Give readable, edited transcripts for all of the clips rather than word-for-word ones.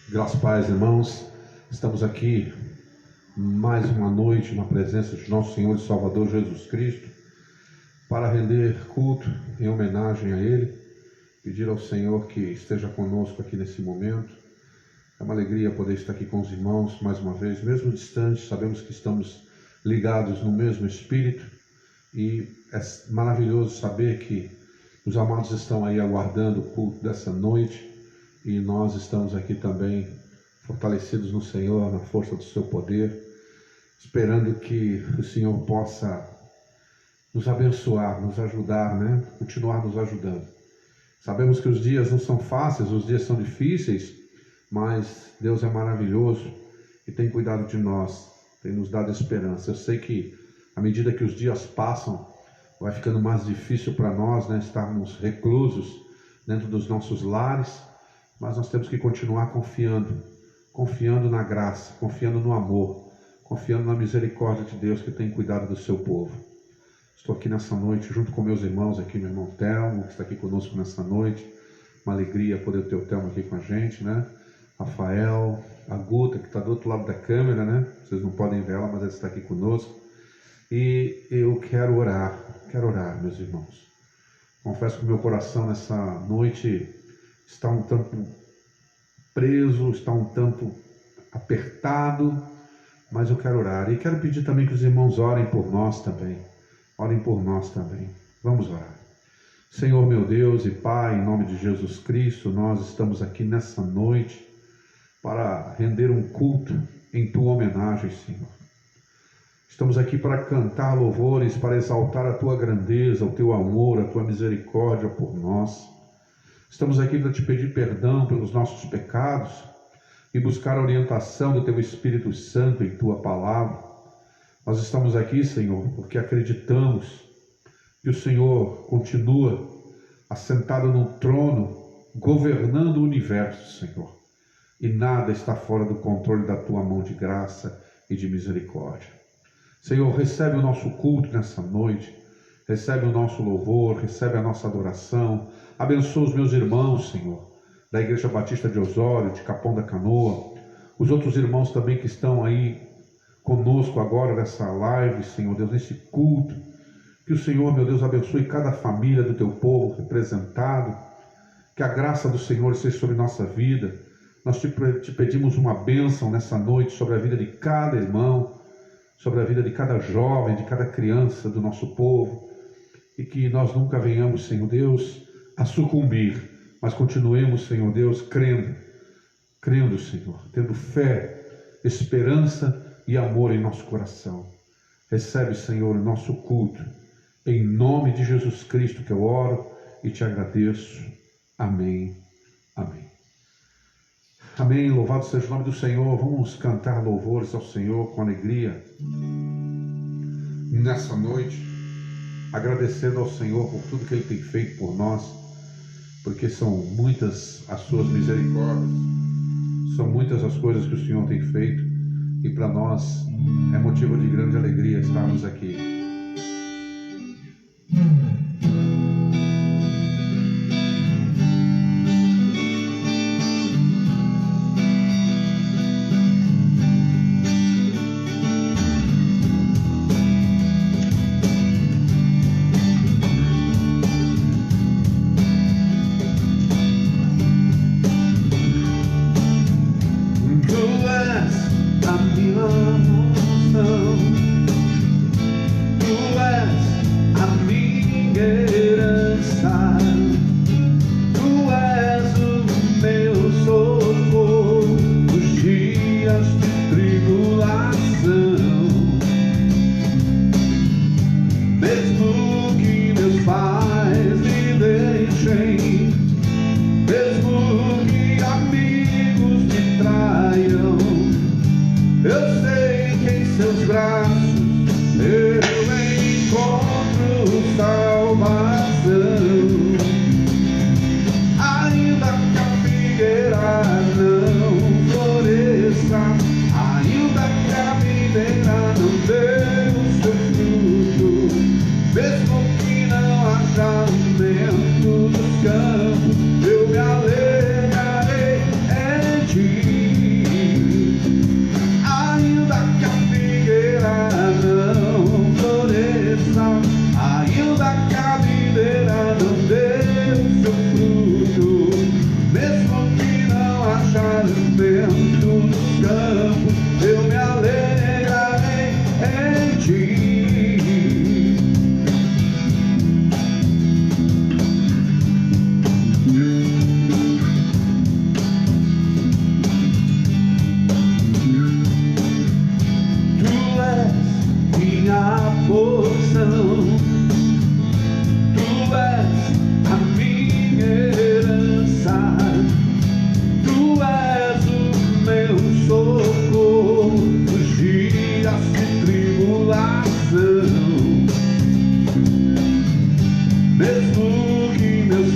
Graças a Paz, irmãos, estamos aqui mais uma noite na presença de nosso Senhor e Salvador Jesus Cristo para render culto em homenagem a Ele, pedir ao Senhor que esteja conosco aqui nesse momento. É uma alegria poder estar aqui com os irmãos mais uma vez, mesmo distantes, sabemos que estamos ligados no mesmo Espírito e é maravilhoso saber que os amados estão aí aguardando o culto dessa noite. E nós estamos aqui também fortalecidos no Senhor, na força do seu poder, esperando que o Senhor possa nos abençoar, nos ajudar, continuar nos ajudando. Sabemos que os dias não são fáceis, os dias são difíceis, mas Deus é maravilhoso e tem cuidado de nós, tem nos dado esperança. Eu sei que à medida que os dias passam, vai ficando mais difícil para nós, estarmos reclusos dentro dos nossos lares, mas nós temos que continuar confiando na graça, confiando no amor, confiando na misericórdia de Deus que tem cuidado do seu povo. Estou aqui nessa noite junto com meus irmãos aqui, meu irmão Telmo, que está aqui conosco nessa noite. Uma alegria poder ter o Telmo aqui com a gente, Rafael, a Guta, que está do outro lado da câmera, Vocês não podem ver ela, mas ela está aqui conosco. E eu quero orar, meus irmãos. Confesso que o meu coração nessa noite está um tanto preso, está um tanto apertado, mas eu quero orar. E quero pedir também que os irmãos orem por nós também. Orem por nós também. Vamos orar. Senhor meu Deus e Pai, em nome de Jesus Cristo, nós estamos aqui nessa noite para render um culto em Tua homenagem, Senhor. Estamos aqui para cantar louvores, para exaltar a Tua grandeza, o Teu amor, a Tua misericórdia por nós. Estamos aqui para Te pedir perdão pelos nossos pecados e buscar a orientação do Teu Espírito Santo em Tua palavra. Nós estamos aqui, Senhor, porque acreditamos que o Senhor continua assentado no trono, governando o universo, Senhor. E nada está fora do controle da Tua mão de graça e de misericórdia. Senhor, recebe o nosso culto nessa noite, recebe o nosso louvor, recebe a nossa adoração. Abençoa os meus irmãos, Senhor, da Igreja Batista de Osório, de Capão da Canoa, os outros irmãos também que estão aí conosco agora nessa live, Senhor Deus, nesse culto. Que o Senhor, meu Deus, abençoe cada família do Teu povo representado, que a graça do Senhor seja sobre nossa vida. Nós te pedimos uma bênção nessa noite sobre a vida de cada irmão, sobre a vida de cada jovem, de cada criança do nosso povo, e que nós nunca venhamos, Senhor Deus, a sucumbir, mas continuemos, Senhor Deus, crendo, Senhor, tendo fé, esperança e amor em nosso coração. Recebe, Senhor, o nosso culto, em nome de Jesus Cristo que eu oro e Te agradeço. Amém, amém. Amém, louvado seja o nome do Senhor. Vamos cantar louvores ao Senhor com alegria nessa noite, agradecendo ao Senhor por tudo que Ele tem feito por nós, porque são muitas as suas misericórdias, são muitas as coisas que o Senhor tem feito, e para nós é motivo de grande alegria estarmos aqui. Campos, eu me alegrarei em Ti.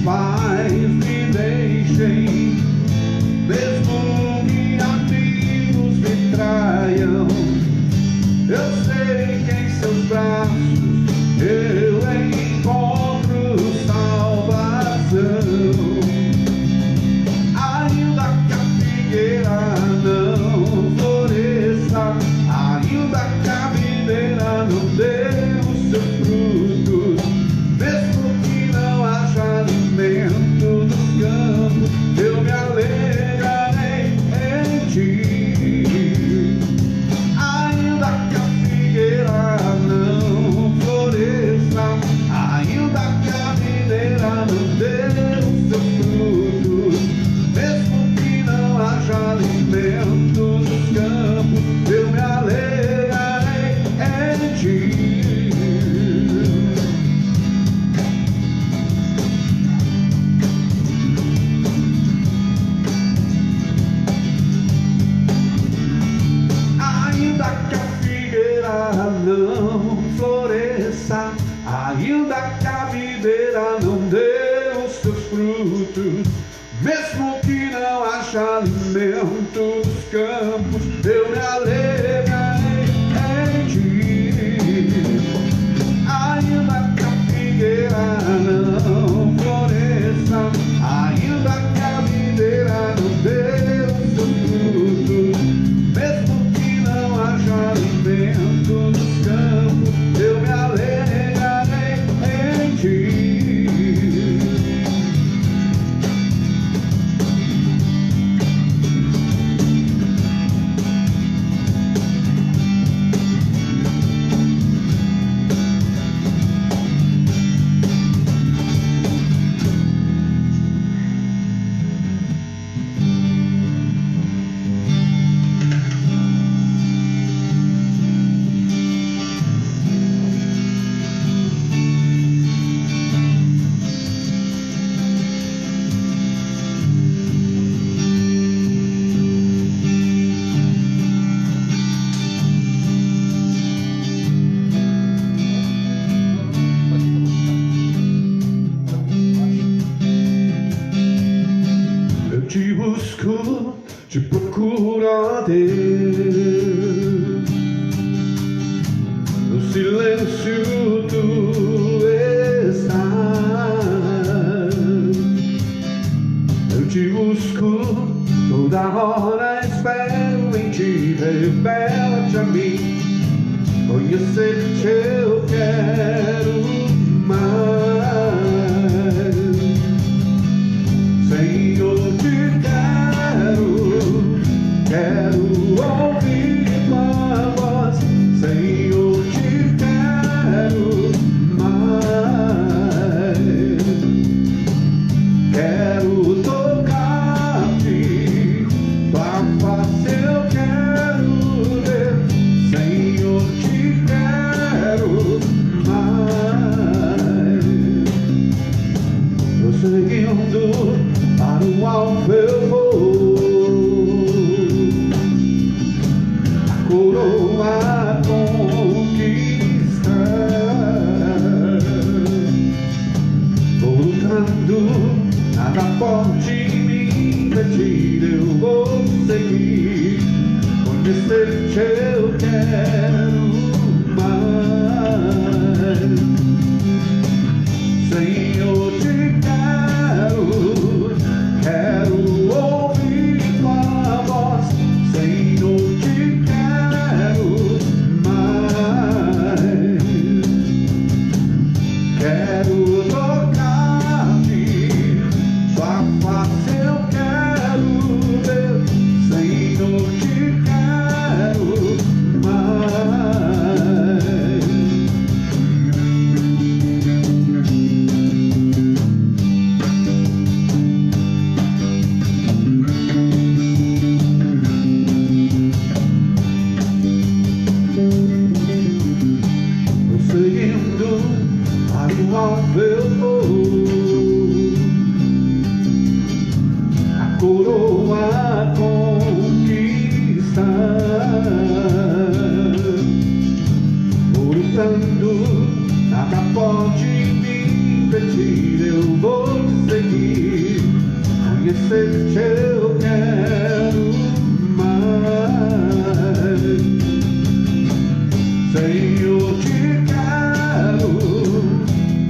pais me deixem, mesmo que amigos me traiam. Eu sei que em seus braços eu encontro salvação. Ainda que a figueira não floresça, ainda que a videira não dê os seus frutos, mesmo que não haja alimento nos campos, eu me alegrarei em ti. Ainda que a figueira não floresça, ainda que a videira não dê os seus frutos, mesmo que não haja alimento nos campos, eu me alegrarei em ti. Ainda que a figueira não floresça, ainda que a videira não dê os seus frutos, mesmo que não haja alimento nos campos, eu me alegrarei em ti. Ainda que a figueira não floresça, ainda que a videira não dê os seus frutos, mesmo que não haja alimento nos campos, eu me alegrarei em ti. Te busco, te procuro, ó Deus, no silêncio tu estás. Eu te busco, toda hora espero em ti, revela-te a mim, conhecer-te eu quero mais. Senhor, quero ouvir tua voz, Senhor, te quero mais. Quero tocar-te, tua face eu quero ver, Senhor, te quero mais. Prosseguindo para o alto eu vou, coroa conquistar, vou lutando, nada pode me impedir, eu vou seguir, conhecer-te eu quero mais. Senhor, te quero ouvir tua voz, Senhor, te quero mais. Quero tocar-te, tua face eu quero ver, Senhor, te quero mais. eu quero mais. Senhor, te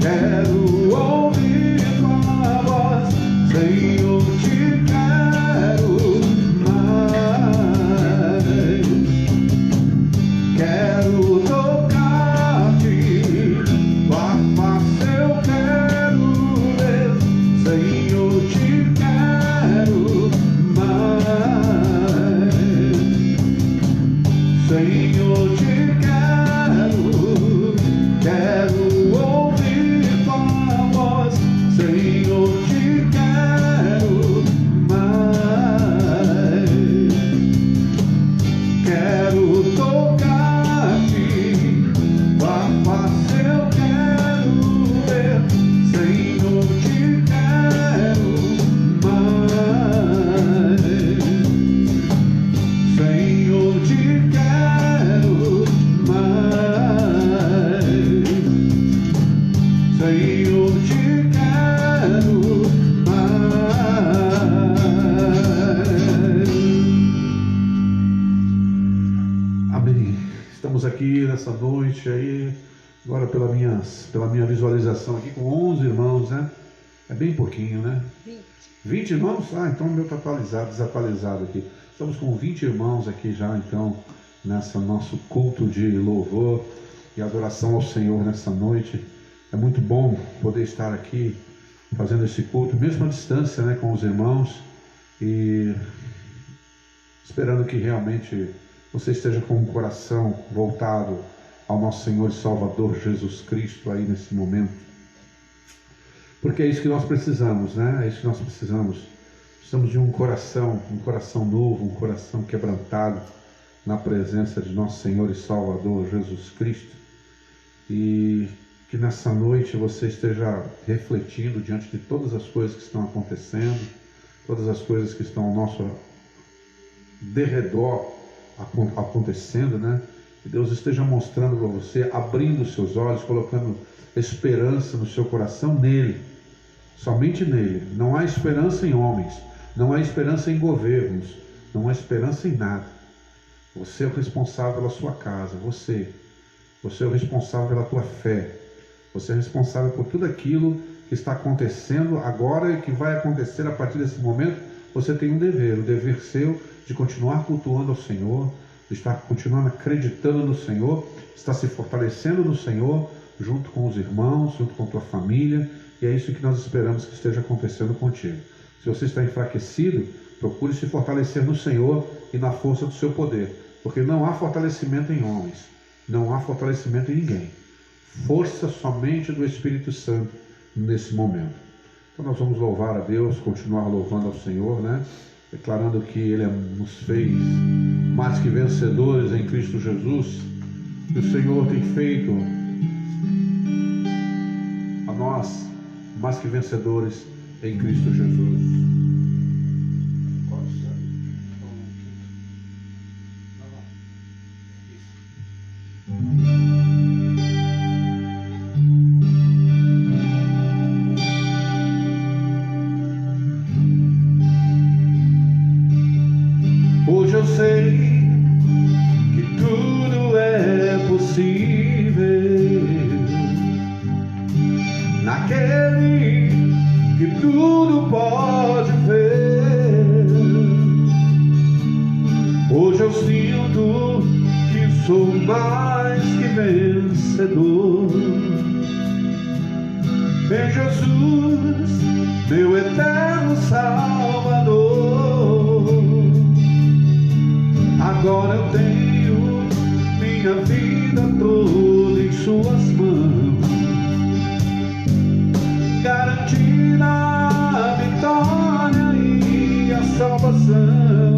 quero ouvir tua voz. Senhor, te quero mais. Quero tocar-te, tua face eu quero ver. Senhor, te quero mais. Senhor, te quero ouvir tua voz. Senhor, te quero mais. Quero tocar-te, tua face eu quero ver. Senhor, te quero mais. Senhor, te quero mais. Senhor, te quero mais. Amém. Estamos aqui nessa noite aí, agora pela minha visualização aqui com 11 irmãos, né? É bem pouquinho, né? 20 irmãos? Ah, então o meu está desatualizado aqui. Estamos com 20 irmãos aqui já, então, nessa nosso culto de louvor e adoração ao Senhor nessa noite. É muito bom poder estar aqui fazendo esse culto, mesmo à distância, né, com os irmãos, e esperando que realmente você esteja com o coração voltado ao nosso Senhor e Salvador Jesus Cristo aí nesse momento. Porque é isso que nós precisamos, né? É isso que nós precisamos. Precisamos de um coração novo, um coração quebrantado na presença de nosso Senhor e Salvador Jesus Cristo. E que nessa noite você esteja refletindo diante de todas as coisas que estão acontecendo, todas as coisas que estão ao nosso derredor acontecendo, né? Que Deus esteja mostrando para você, abrindo os seus olhos, colocando esperança no seu coração nele, somente nele. Não há esperança em homens, não há esperança em governos, não há esperança em nada. Você é o responsável pela sua casa, você é o responsável pela tua fé, você é responsável por tudo aquilo que está acontecendo agora e que vai acontecer a partir desse momento. Você tem um dever, o dever seu de continuar cultuando ao Senhor, de estar continuando acreditando no Senhor, estar se fortalecendo no Senhor, junto com os irmãos, junto com a tua família, e é isso que nós esperamos que esteja acontecendo contigo. Se você está enfraquecido, procure se fortalecer no Senhor e na força do seu poder, porque não há fortalecimento em homens, não há fortalecimento em ninguém. Força somente do Espírito Santo nesse momento. Então nós vamos louvar a Deus, continuar louvando ao Senhor, né? Declarando que Ele nos fez mais que vencedores em Cristo Jesus, que o Senhor tem feito a nós mais que vencedores em Cristo Jesus. Hoje eu sei que tudo é possível naquele que tudo pode ver. Hoje eu sinto que sou mais que vencedor em Jesus, meu eterno Salvador. Agora eu tenho minha vida toda em suas mãos, garantida a vitória e a salvação.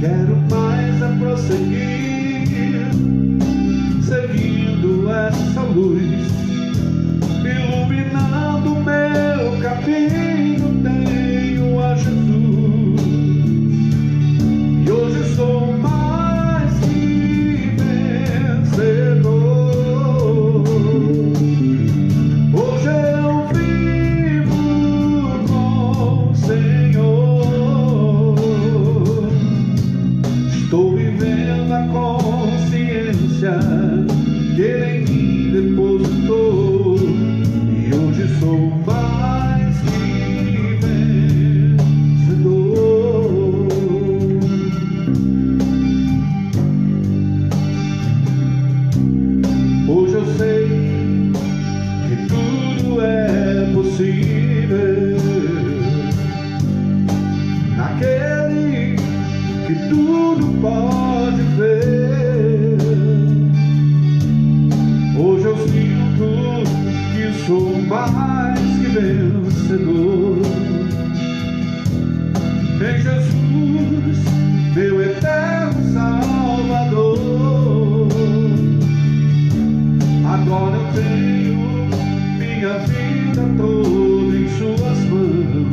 Quero mais a prosseguir, seguindo essa luz, iluminando meu caminho. Tenho a Jesus, e hoje sou mais que vencedor. Hoje eu vivo com impossível naquele que tudo pode ver. Hoje eu sinto que sou mais que vencedor em Jesus, meu eterno Salvador. Agora eu tenho minha vida toda em suas mãos,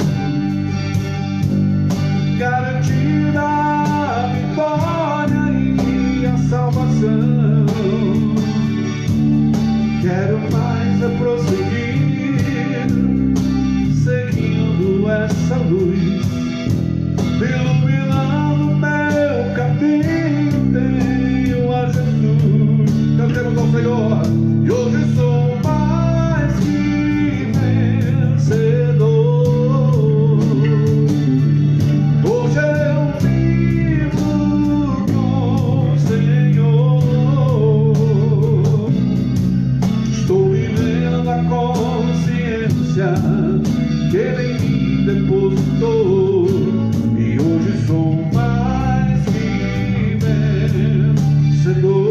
garantida a vitória e a salvação. Quero mais é prosseguir, seguindo essa luz, iluminando meu caminho. Tenho a Jesus. Cantemos ao Senhor. E hoje sou mais que vencedor. Hoje eu vivo com o Senhor. Estou vivendo a consciência que Ele em mim depositou. E hoje sou mais que vencedor.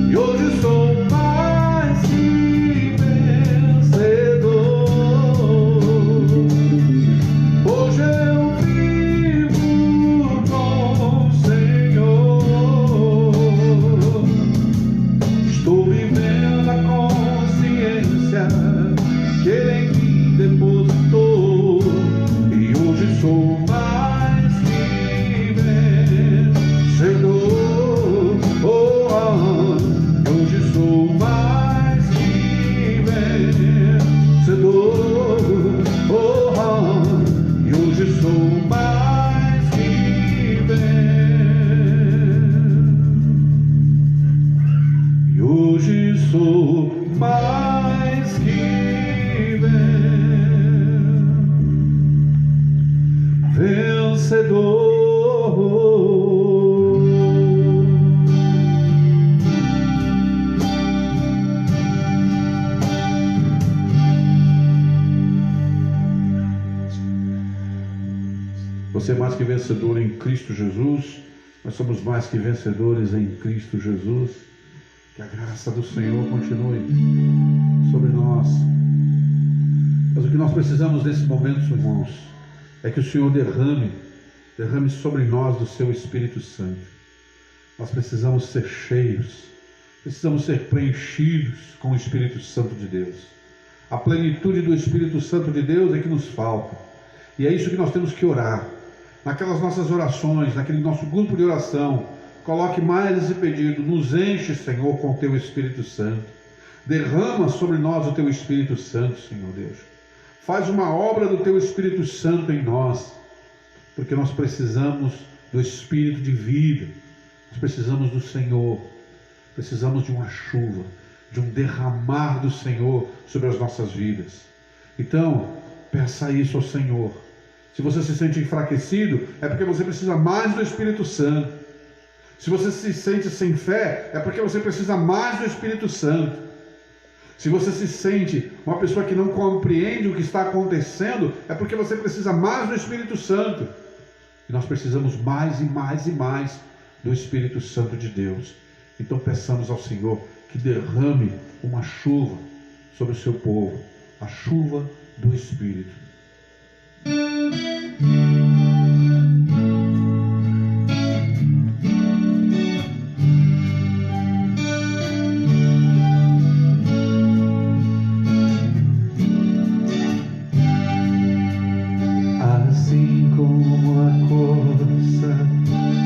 E hoje sou mais que vencedor. Hoje eu vivo com o Senhor. Estou vivendo a consciência que Ele em mim depositou. E hoje sou mais que vencedor. Hoje sou mais que vencedor. E hoje sou mais que vencedor. E hoje sou mais que vencedor. Você é mais que vencedor em Cristo Jesus. Nós somos mais que vencedores em Cristo Jesus. Que a graça do Senhor continue sobre nós. Mas o que nós precisamos nesse momento, irmãos, é que o Senhor derrame sobre nós do seu Espírito Santo. Nós precisamos ser cheios, precisamos ser preenchidos com o Espírito Santo de Deus. A plenitude do Espírito Santo de Deus é que nos falta. E é isso que nós temos que orar. Naquelas nossas orações, naquele nosso grupo de oração, coloque mais esse pedido: nos enche, Senhor, com o Teu Espírito Santo. Derrama sobre nós o Teu Espírito Santo, Senhor Deus. Faz uma obra do Teu Espírito Santo em nós, porque nós precisamos do Espírito de vida, nós precisamos do Senhor, precisamos de uma chuva, de um derramar do Senhor sobre as nossas vidas. Então, peça isso ao Senhor. Se você se sente enfraquecido, é porque você precisa mais do Espírito Santo. Se você se sente sem fé, é porque você precisa mais do Espírito Santo. Se você se sente uma pessoa que não compreende o que está acontecendo, é porque você precisa mais do Espírito Santo. E nós precisamos mais e mais e mais do Espírito Santo de Deus. Então peçamos ao Senhor que derrame uma chuva sobre o seu povo, a chuva do Espírito. Assim como a corça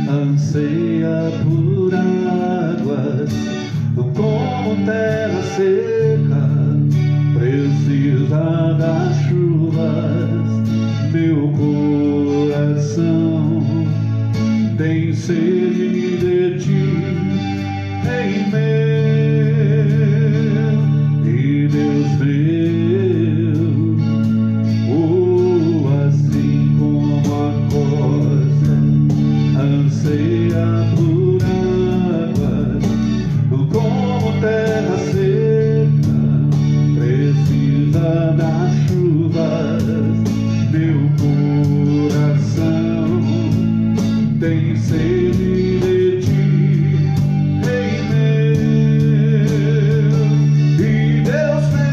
anseia por águas, como terra seca precisa das chuvas, meu coração tem sede de ti, em meu e Deus meu. Oh, assim como a corça anseia por águas, como terra seca precisa das chuvas, meu coração tem sede de ti, Rei meu e Deus meu.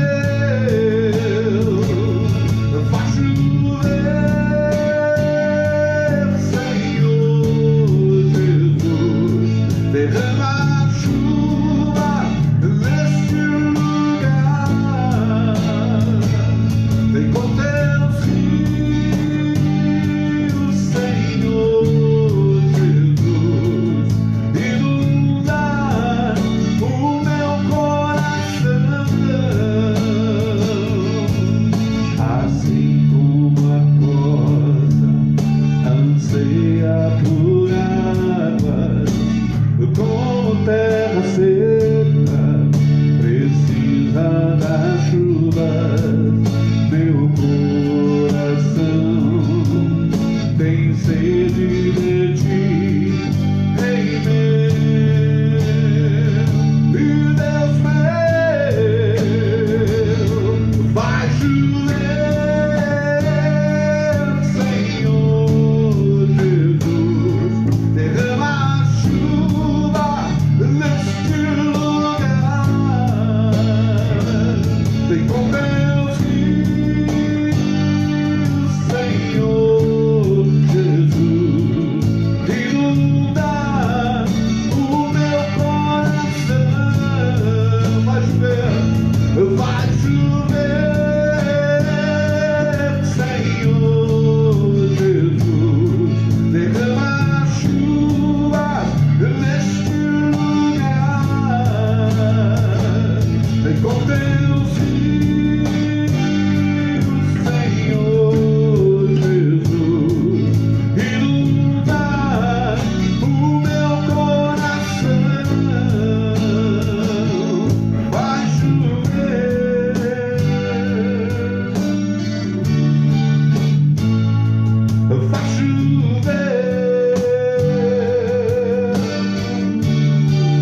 Faz chover, Senhor Jesus, derrama a chuva neste lugar. Vem com teus rios, Senhor Jesus, inundar o meu coração. Assim como a rosa anseia por águas, como terra seca precisa das chuvas, meu coração tem sede de ti, Rei meu e Deus meu. Vai chover, Senhor Jesus, derrama a chuva neste lugar. Vem com teus rios, Senhor Jesus, inundar o meu coração. Vai chover, Senhor Jesus, derrama a chuva neste lugar. Vem com teus rios, Senhor Jesus, inundar o meu coração. Vai chover, vai chover, vai chover,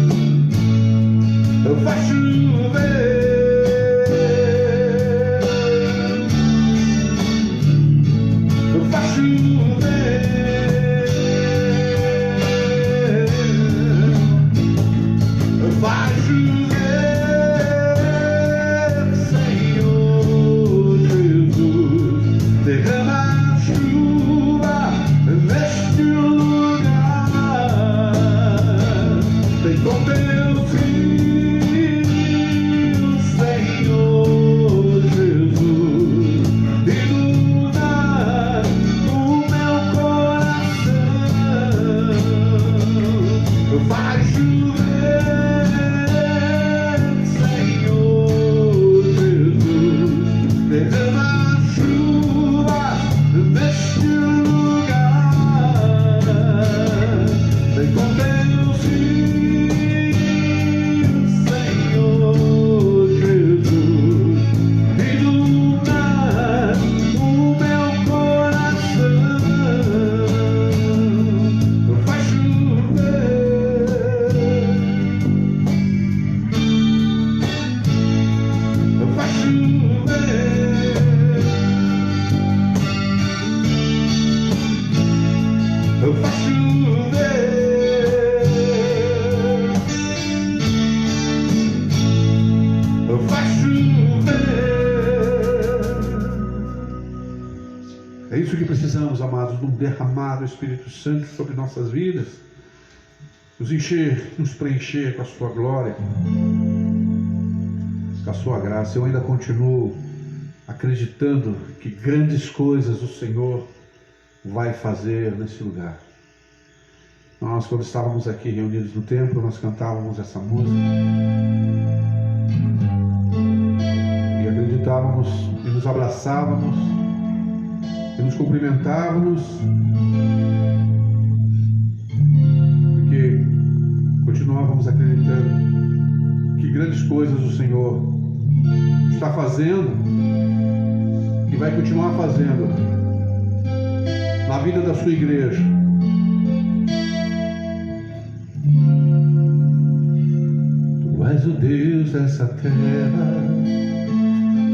vai chover, vai chover, Senhor Jesus, derrama a chuva neste lugar. Vem com teus rios, Senhor Jesus, inundar o meu coração. Vai chover, Senhor Jesus, derrama a chuva neste lugar. Vem com teus rios, Senhor Jesus, inundar o meu coração. Vai chover, vai chover, vai chover, vai chover. É isso que precisamos, amados, de um derramar do Espírito Santo sobre nossas vidas, nos encher, nos preencher com a sua glória, com a sua graça. Eu ainda continuo acreditando que grandes coisas o Senhor vai fazer nesse lugar. Nós, quando estávamos aqui reunidos no templo, nós cantávamos essa música e acreditávamos e nos abraçávamos e nos cumprimentávamos, porque continuávamos acreditando que grandes coisas o Senhor está fazendo e vai continuar fazendo na vida da sua igreja. Tu és o Deus dessa terra,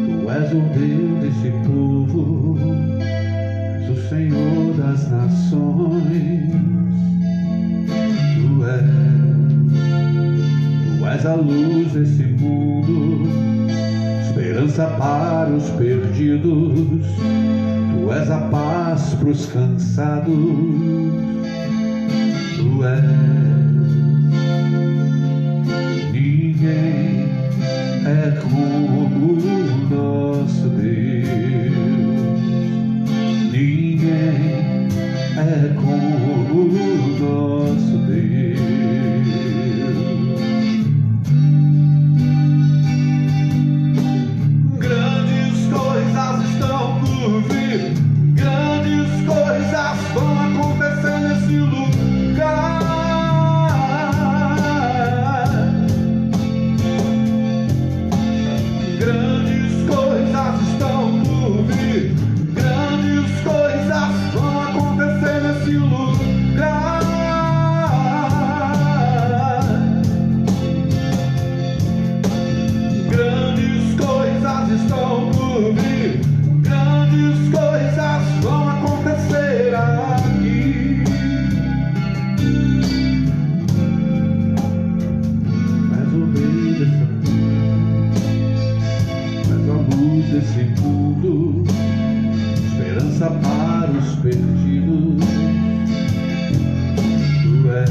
Tu és o Deus desse povo, és o Senhor das nações. Tu és a luz desse mundo, esperança para os perdidos. Tu és a paz para os cansados. Tu és. Ninguém é como o nosso Deus. Ninguém é como o nosso Deus. Grandes coisas estão por vir. Grandes coisas vão acontecer nesse lugar. Grandes coisas estão por vir. Grandes coisas vão acontecer nesse lugar. Grandes coisas estão por vir. Grandes coisas vão acontecer aqui. Mas o bem dessa luz desse mundo, esperança para os perdidos. Tu és.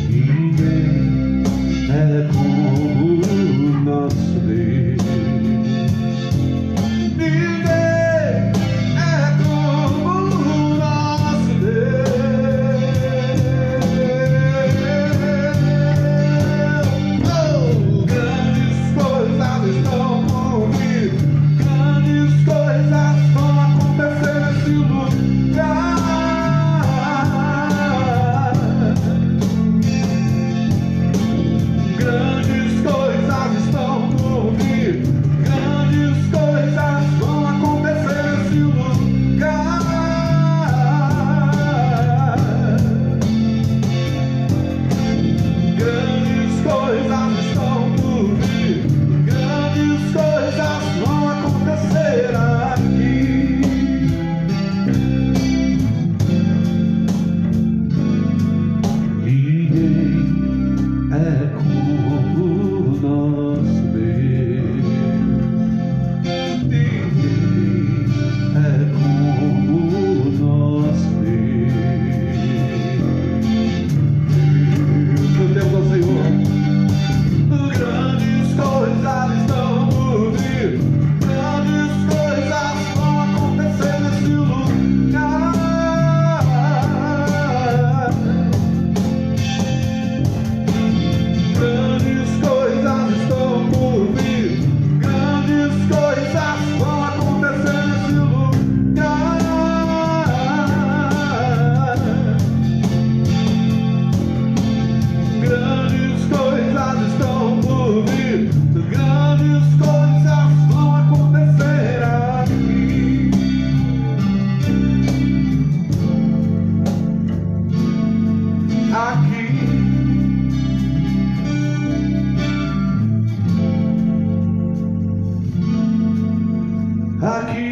Ninguém é como o nosso Deus. Ninguém é como o nosso Deus. Oh, grandes coisas estão por vir. Grandes coisas vão acontecer nesse lugar. Grandes coisas estão por vir. Grandes coisas vão acontecer nesse lugar. Grandes coisas estão por vir. Grandes coisas vão acontecer aqui. Ninguém é como o nosso Deus. Ninguém é como o nosso Deus. Cantemos ao Senhor. Grandes coisas estão por vir. Grandes coisas vão acontecer nesse lugar. Grandes coisas estão por vir. Grandes coisas vão acontecer nesse lugar. Grandes coisas estão por vir. Grandes coisas vão acontecer aqui. Aqui. Aqui.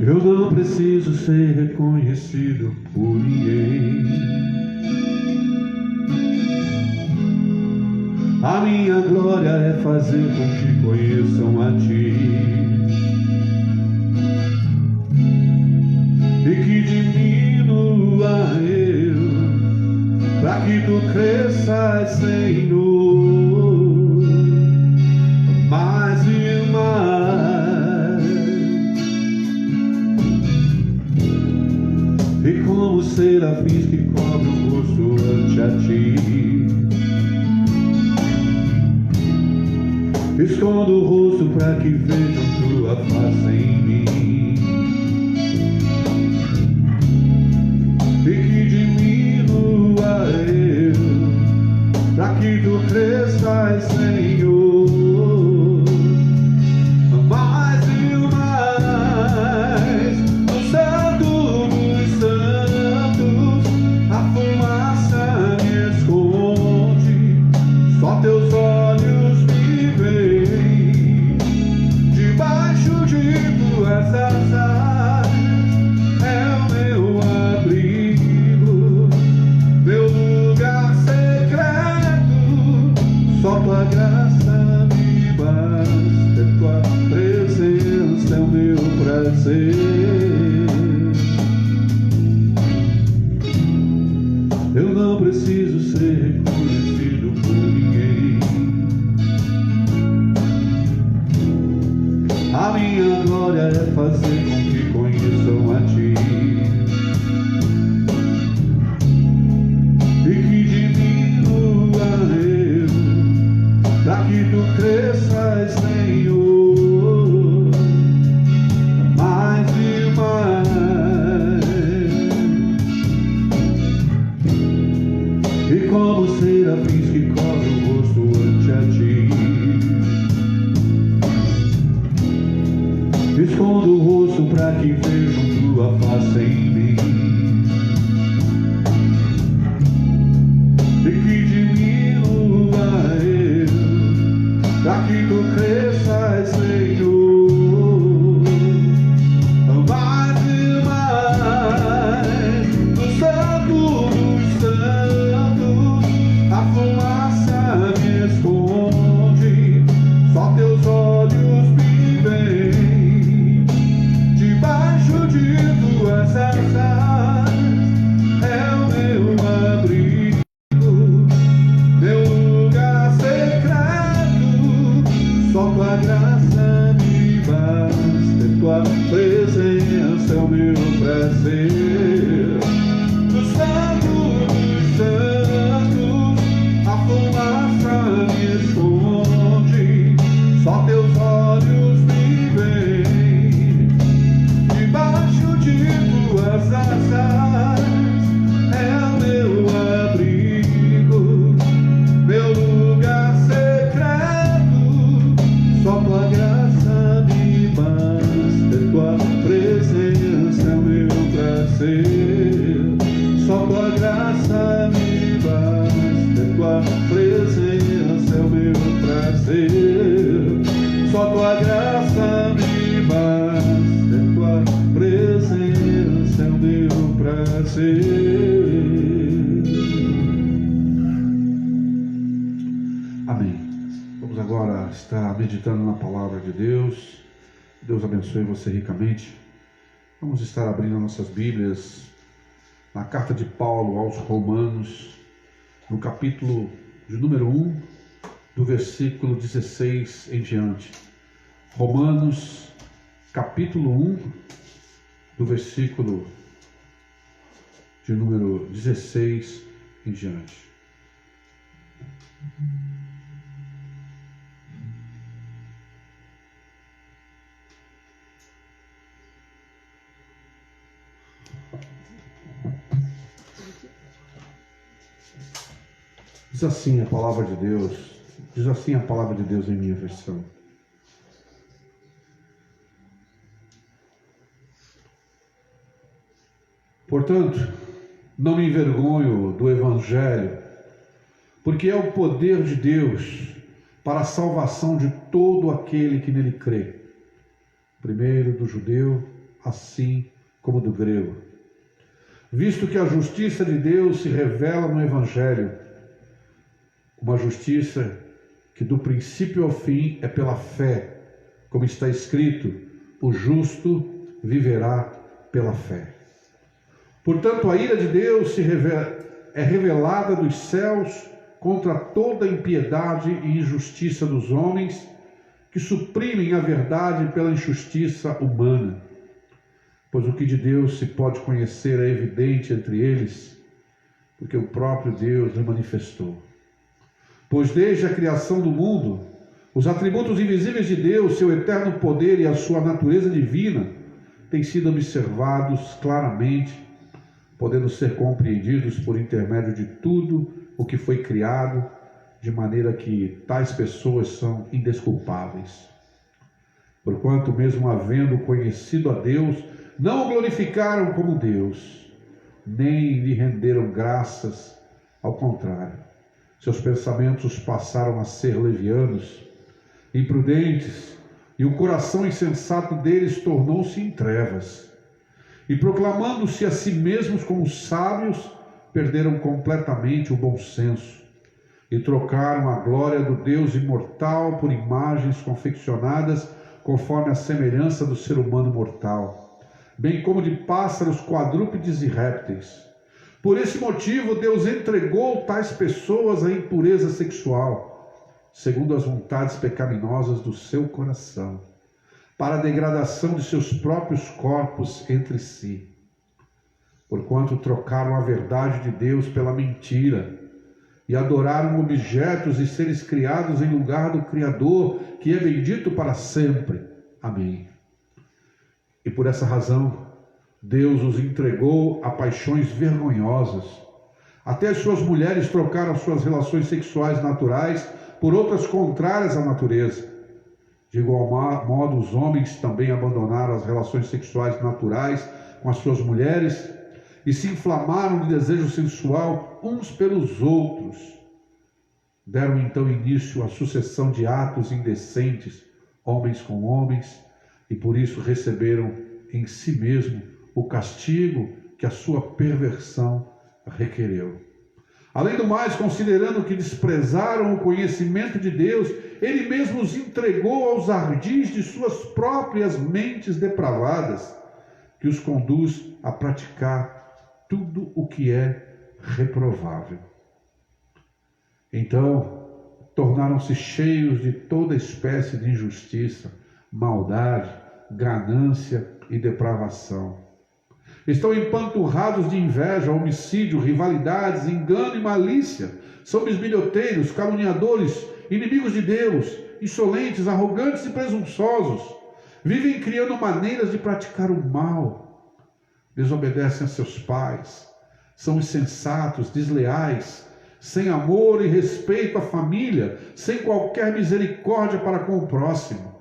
Eu não preciso ser reconhecido por ninguém. A minha glória é fazer com que conheçam a Ti e que diminua eu, para que Tu cresças, Senhor, mais e mais. E com como serafins que cobrem o rosto ante a ti. Escondo o rosto para que vejam tua face em mim, e que diminua eu, para que tu cresças, Senhor, mais e mais. No santo dos santos a fumaça me esconde, só teus olhos me veem. Debaixo de tuas asas é o meu abrigo, meu lugar secreto. Só tua graça me basta, tua presença é o meu prazer. Eu não preciso ser reconhecido por ninguém. A minha glória é fazer com que conheçam a ti, e que diminua eu, para que tu cresças, Senhor, mais e mais. E como serafins que cobrem o rosto ante a ti, escondo o rosto para que vejam tua face em mim, e que diminua eu, para que tu cresças, Senhor, mais e mais. No santo dos santos a fumaça me esconde, só teus olhos me veem. Debaixo de tuas asas é o meu abrigo, meu lugar secreto. Só tua graça me basta, tua presença é o meu prazer. No santo dos santos a fumaça me esconde, só teus olhos me veem. Debaixo de tuas asas é o meu abrigo, meu lugar secreto. Só tua graça me basta, tua presença é o meu prazer. Só tua graça me basta, tua presença é o meu prazer. Só tua graça me basta, tua presença é o meu prazer. Amém. Vamos agora estar meditando na palavra de Deus. Deus abençoe você ricamente. Vamos estar abrindo nossas Bíblias na carta de Paulo aos Romanos, no capítulo de número 1, do versículo 16 em diante. Romanos, capítulo 1, do versículo de número 16 em diante. Diz assim a palavra de Deus, diz assim a palavra de Deus em minha versão. Portanto, não me envergonho do Evangelho, porque é o poder de Deus para a salvação de todo aquele que nele crê, primeiro do judeu, assim como do grego. Visto que a justiça de Deus se revela no Evangelho, uma justiça que do princípio ao fim é pela fé, como está escrito, o justo viverá pela fé. Portanto, a ira de Deus é revelada dos céus contra toda impiedade e injustiça dos homens que suprimem a verdade pela injustiça humana. pois o que de Deus se pode conhecer é evidente entre eles, porque o próprio Deus lhe manifestou. Pois desde a criação do mundo, os atributos invisíveis de Deus, seu eterno poder e a sua natureza divina, têm sido observados claramente, podendo ser compreendidos por intermédio de tudo o que foi criado, de maneira que tais pessoas são indesculpáveis. Porquanto, mesmo havendo conhecido a Deus, não o glorificaram como Deus, nem lhe renderam graças, ao contrário. Seus pensamentos passaram a ser levianos, imprudentes, e o coração insensato deles tornou-se em trevas. E proclamando-se a si mesmos como sábios, perderam completamente o bom senso, e trocaram a glória do Deus imortal por imagens confeccionadas conforme a semelhança do ser humano mortal, bem como de pássaros, quadrúpedes e répteis. Por esse motivo, Deus entregou tais pessoas à impureza sexual, segundo as vontades pecaminosas do seu coração, para a degradação de seus próprios corpos entre si, porquanto trocaram a verdade de Deus pela mentira, e adoraram objetos e seres criados em lugar do Criador, que é bendito para sempre. Amém. E por essa razão, Deus os entregou a paixões vergonhosas. Até as suas mulheres trocaram suas relações sexuais naturais por outras contrárias à natureza. De igual modo, os homens também abandonaram as relações sexuais naturais com as suas mulheres e se inflamaram de desejo sensual uns pelos outros. Deram então início à sucessão de atos indecentes, homens com homens, e por isso receberam em si mesmo o castigo que a sua perversão requereu. Além do mais, considerando que desprezaram o conhecimento de Deus, Ele mesmo os entregou aos ardis de suas próprias mentes depravadas, que os conduz a praticar tudo o que é reprovável. Então, tornaram-se cheios de toda espécie de injustiça, maldade, ganância e depravação. Estão empanturrados de inveja, homicídio, rivalidades, engano e malícia. São bisbilhoteiros, caluniadores, inimigos de Deus, insolentes, arrogantes e presunçosos. Vivem criando maneiras de praticar o mal. Desobedecem a seus pais. São insensatos, desleais, sem amor e respeito à família, sem qualquer misericórdia para com o próximo.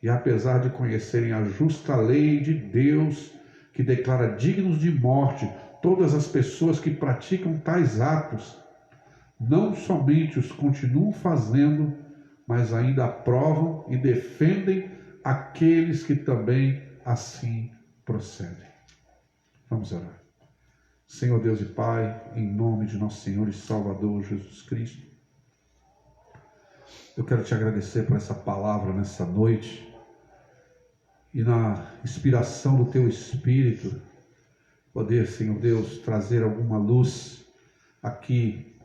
E apesar de conhecerem a justa lei de Deus, que declara dignos de morte todas as pessoas que praticam tais atos, não somente os continuam fazendo, mas ainda aprovam e defendem aqueles que também assim procedem. Vamos orar. Senhor Deus e Pai, em nome de nosso Senhor e Salvador Jesus Cristo, eu quero te agradecer por essa palavra nessa noite, e na inspiração do Teu Espírito, poder, Senhor Deus, trazer alguma luz aqui,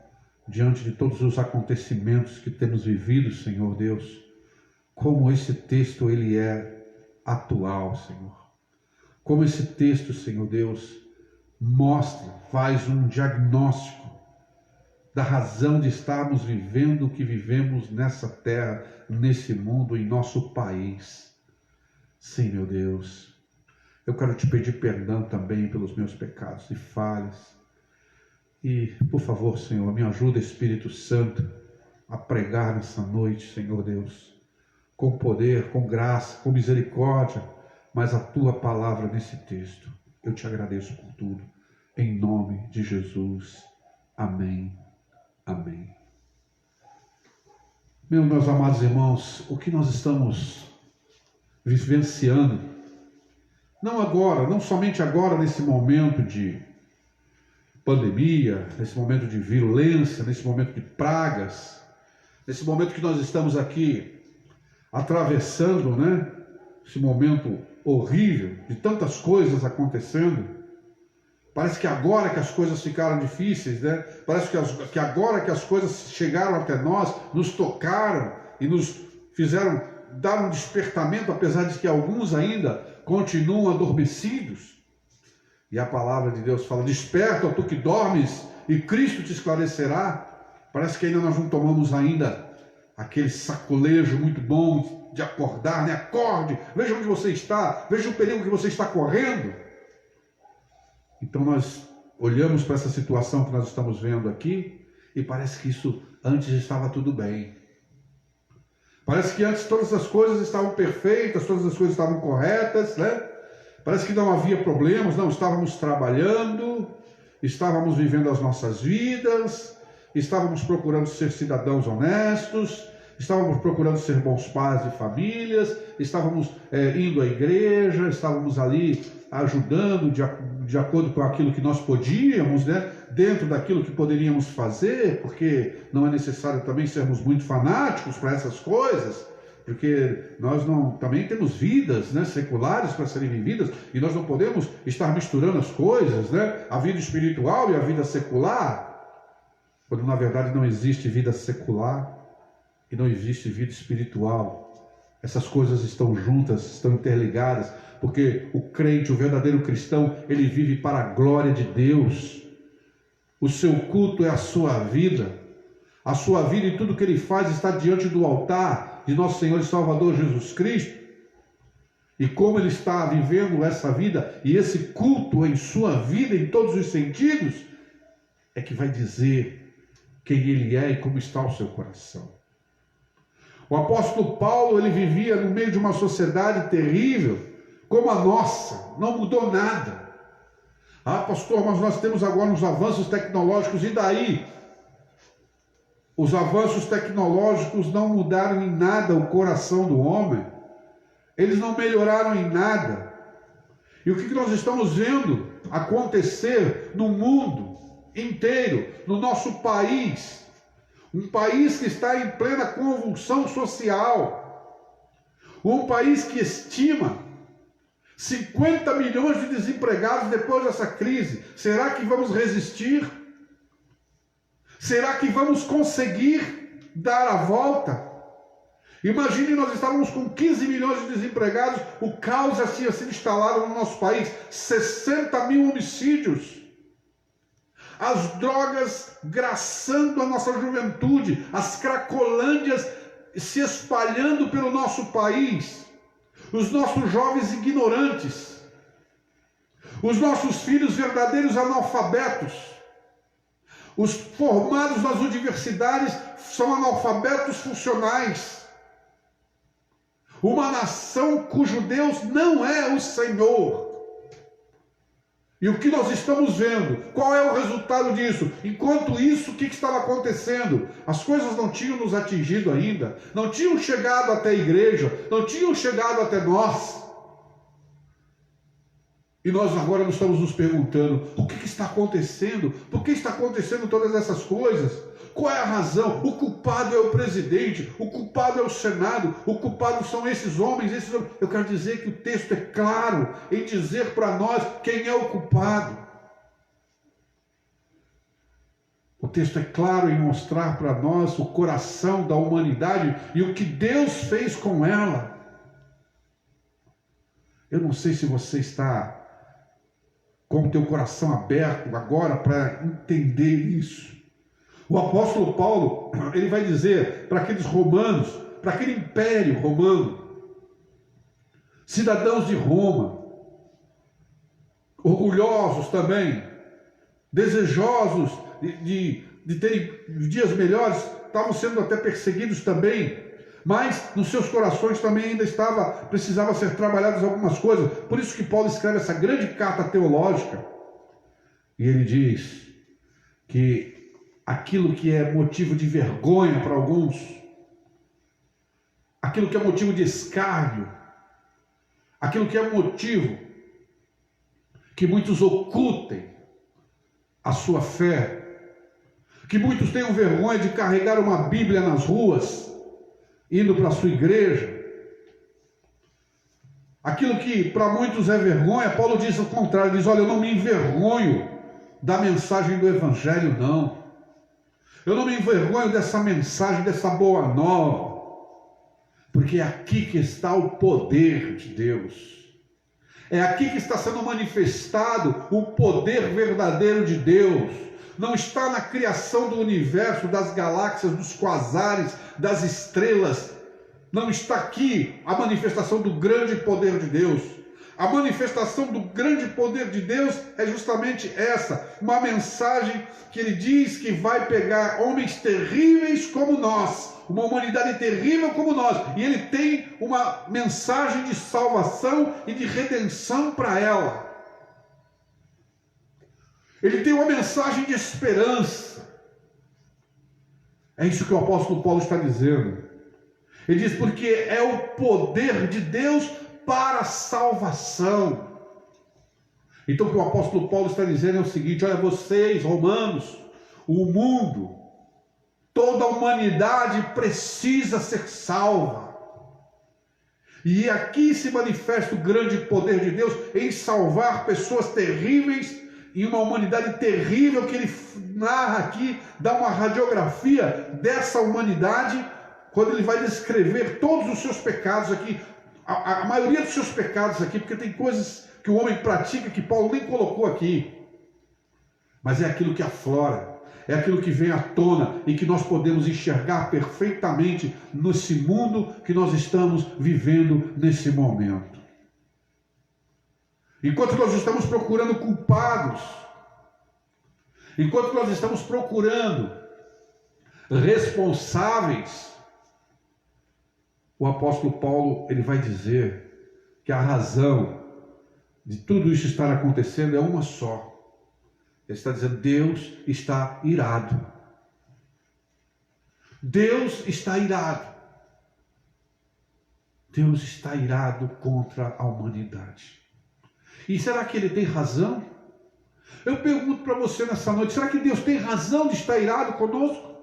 diante de todos os acontecimentos que temos vivido, Senhor Deus, como esse texto, ele é atual, Senhor. Como esse texto, Senhor Deus, mostra, faz um diagnóstico da razão de estarmos vivendo o que vivemos nessa terra, nesse mundo, em nosso país. Sim, meu Deus, eu quero te pedir perdão também pelos meus pecados e falhas. E, por favor, Senhor, me ajuda, Espírito Santo, a pregar nessa noite, Senhor Deus, com poder, com graça, com misericórdia, mas a Tua palavra nesse texto. Eu te agradeço por tudo, em nome de Jesus. Amém. Amém. Meus amados irmãos, o que nós estamos vivenciando, não agora, não somente agora, nesse momento de pandemia, nesse momento de violência, nesse momento de pragas, nesse momento que nós estamos aqui atravessando, né? Esse momento horrível de tantas coisas acontecendo. Parece que agora que as coisas ficaram difíceis, né? Parece que agora que as coisas chegaram até nós, nos tocaram e nos fizeram dar um despertamento, apesar de que alguns ainda continuam adormecidos. E a palavra de Deus fala: desperta, ó tu que dormes, e Cristo te esclarecerá. Parece que ainda nós não tomamos ainda aquele sacolejo muito bom de acordar, né? Acorde, veja onde você está, veja o perigo que você está correndo. Então nós olhamos para essa situação que nós estamos vendo aqui e parece que isso antes estava tudo bem. Parece que antes todas as coisas estavam perfeitas, todas as coisas estavam corretas, né? Parece que não havia problemas, não, estávamos trabalhando, estávamos vivendo as nossas vidas, estávamos procurando ser cidadãos honestos, estávamos procurando ser bons pais de famílias, estávamos indo à igreja, estávamos ali ajudando de acordo com aquilo que nós podíamos, né? Dentro daquilo que poderíamos fazer, porque não é necessário também sermos muito fanáticos para essas coisas, porque nós também temos vidas, né, seculares para serem vividas, e nós não podemos estar misturando as coisas, né? A vida espiritual e a vida secular, quando na verdade não existe vida secular e não existe vida espiritual. Essas coisas estão juntas, estão interligadas, porque o crente, o verdadeiro cristão, ele vive para a glória de Deus. O seu culto é a sua vida e tudo que ele faz está diante do altar de nosso Senhor e Salvador Jesus Cristo. E como ele está vivendo essa vida e esse culto em sua vida, em todos os sentidos, é que vai dizer quem ele é e como está o seu coração. O apóstolo Paulo, ele vivia no meio de uma sociedade terrível, como a nossa, não mudou nada. Ah, pastor, mas nós temos agora uns avanços tecnológicos, e daí? Os avanços tecnológicos não mudaram em nada o coração do homem, eles não melhoraram em nada. E o que nós estamos vendo acontecer no mundo inteiro, no nosso país, um país que está em plena convulsão social, um país que estima 50 milhões de desempregados depois dessa crise. Será que vamos resistir? Será que vamos conseguir dar a volta? Imagine, nós estávamos com 15 milhões de desempregados, o caos já tinha sido instalado no nosso país, 60 mil homicídios, as drogas graçando a nossa juventude, as cracolândias se espalhando pelo nosso país, os nossos jovens ignorantes, os nossos filhos verdadeiros analfabetos, os formados nas universidades são analfabetos funcionais. Uma nação cujo Deus não é o Senhor. E o que nós estamos vendo? Qual é o resultado disso? Enquanto isso, o que estava acontecendo? As coisas não tinham nos atingido ainda, não tinham chegado até a igreja, não tinham chegado até nós. E nós agora estamos nos perguntando, o que está acontecendo? Por que está acontecendo todas essas coisas? Qual é a razão? O culpado é o presidente, o culpado é o Senado, o culpado são esses homens, Eu quero dizer que o texto é claro em dizer para nós quem é o culpado. O texto é claro em mostrar para nós o coração da humanidade e o que Deus fez com ela. Eu não sei se você está com o teu coração aberto agora para entender isso. O apóstolo Paulo, ele vai dizer para aqueles romanos, para aquele império romano, cidadãos de Roma, orgulhosos também, desejosos de terem dias melhores, estavam sendo até perseguidos também, mas nos seus corações também ainda precisava ser trabalhadas algumas coisas. Por isso que Paulo escreve essa grande carta teológica, e ele diz que aquilo que é motivo de vergonha para alguns, aquilo que é motivo de escárnio, aquilo que é motivo que muitos ocultem a sua fé, que muitos tenham vergonha de carregar uma Bíblia nas ruas, indo para a sua igreja, aquilo que para muitos é vergonha, Paulo diz o contrário, diz, olha, eu não me envergonho da mensagem do Evangelho, não. Eu não me envergonho dessa mensagem, dessa boa nova, porque é aqui que está o poder de Deus. É aqui que está sendo manifestado o poder verdadeiro de Deus. Não está na criação do universo, das galáxias, dos quasares, das estrelas. Não está aqui a manifestação do grande poder de Deus. A manifestação do grande poder de Deus é justamente essa, uma mensagem que ele diz que vai pegar homens terríveis como nós, uma humanidade terrível como nós, e ele tem uma mensagem de salvação e de redenção para ela. Ele tem uma mensagem de esperança. É isso que o apóstolo Paulo está dizendo. Ele diz, porque é o poder de Deus para a salvação. Então o que o apóstolo Paulo está dizendo é o seguinte: olha, vocês, romanos, o mundo, toda a humanidade precisa ser salva. E aqui se manifesta o grande poder de Deus em salvar pessoas terríveis e uma humanidade terrível, que ele narra aqui, dá uma radiografia dessa humanidade, quando ele vai descrever todos os seus pecados aqui, a maioria dos seus pecados aqui, porque tem coisas que o homem pratica que Paulo nem colocou aqui, mas é aquilo que aflora, é aquilo que vem à tona e que nós podemos enxergar perfeitamente nesse mundo que nós estamos vivendo nesse momento. Enquanto nós estamos procurando culpados, enquanto nós estamos procurando responsáveis, o apóstolo Paulo, ele vai dizer que a razão de tudo isso estar acontecendo é uma só. Ele está dizendo: Deus está irado. Deus está irado. Deus está irado contra a humanidade. E será que ele tem razão? Eu pergunto para você nessa noite: será que Deus tem razão de estar irado conosco?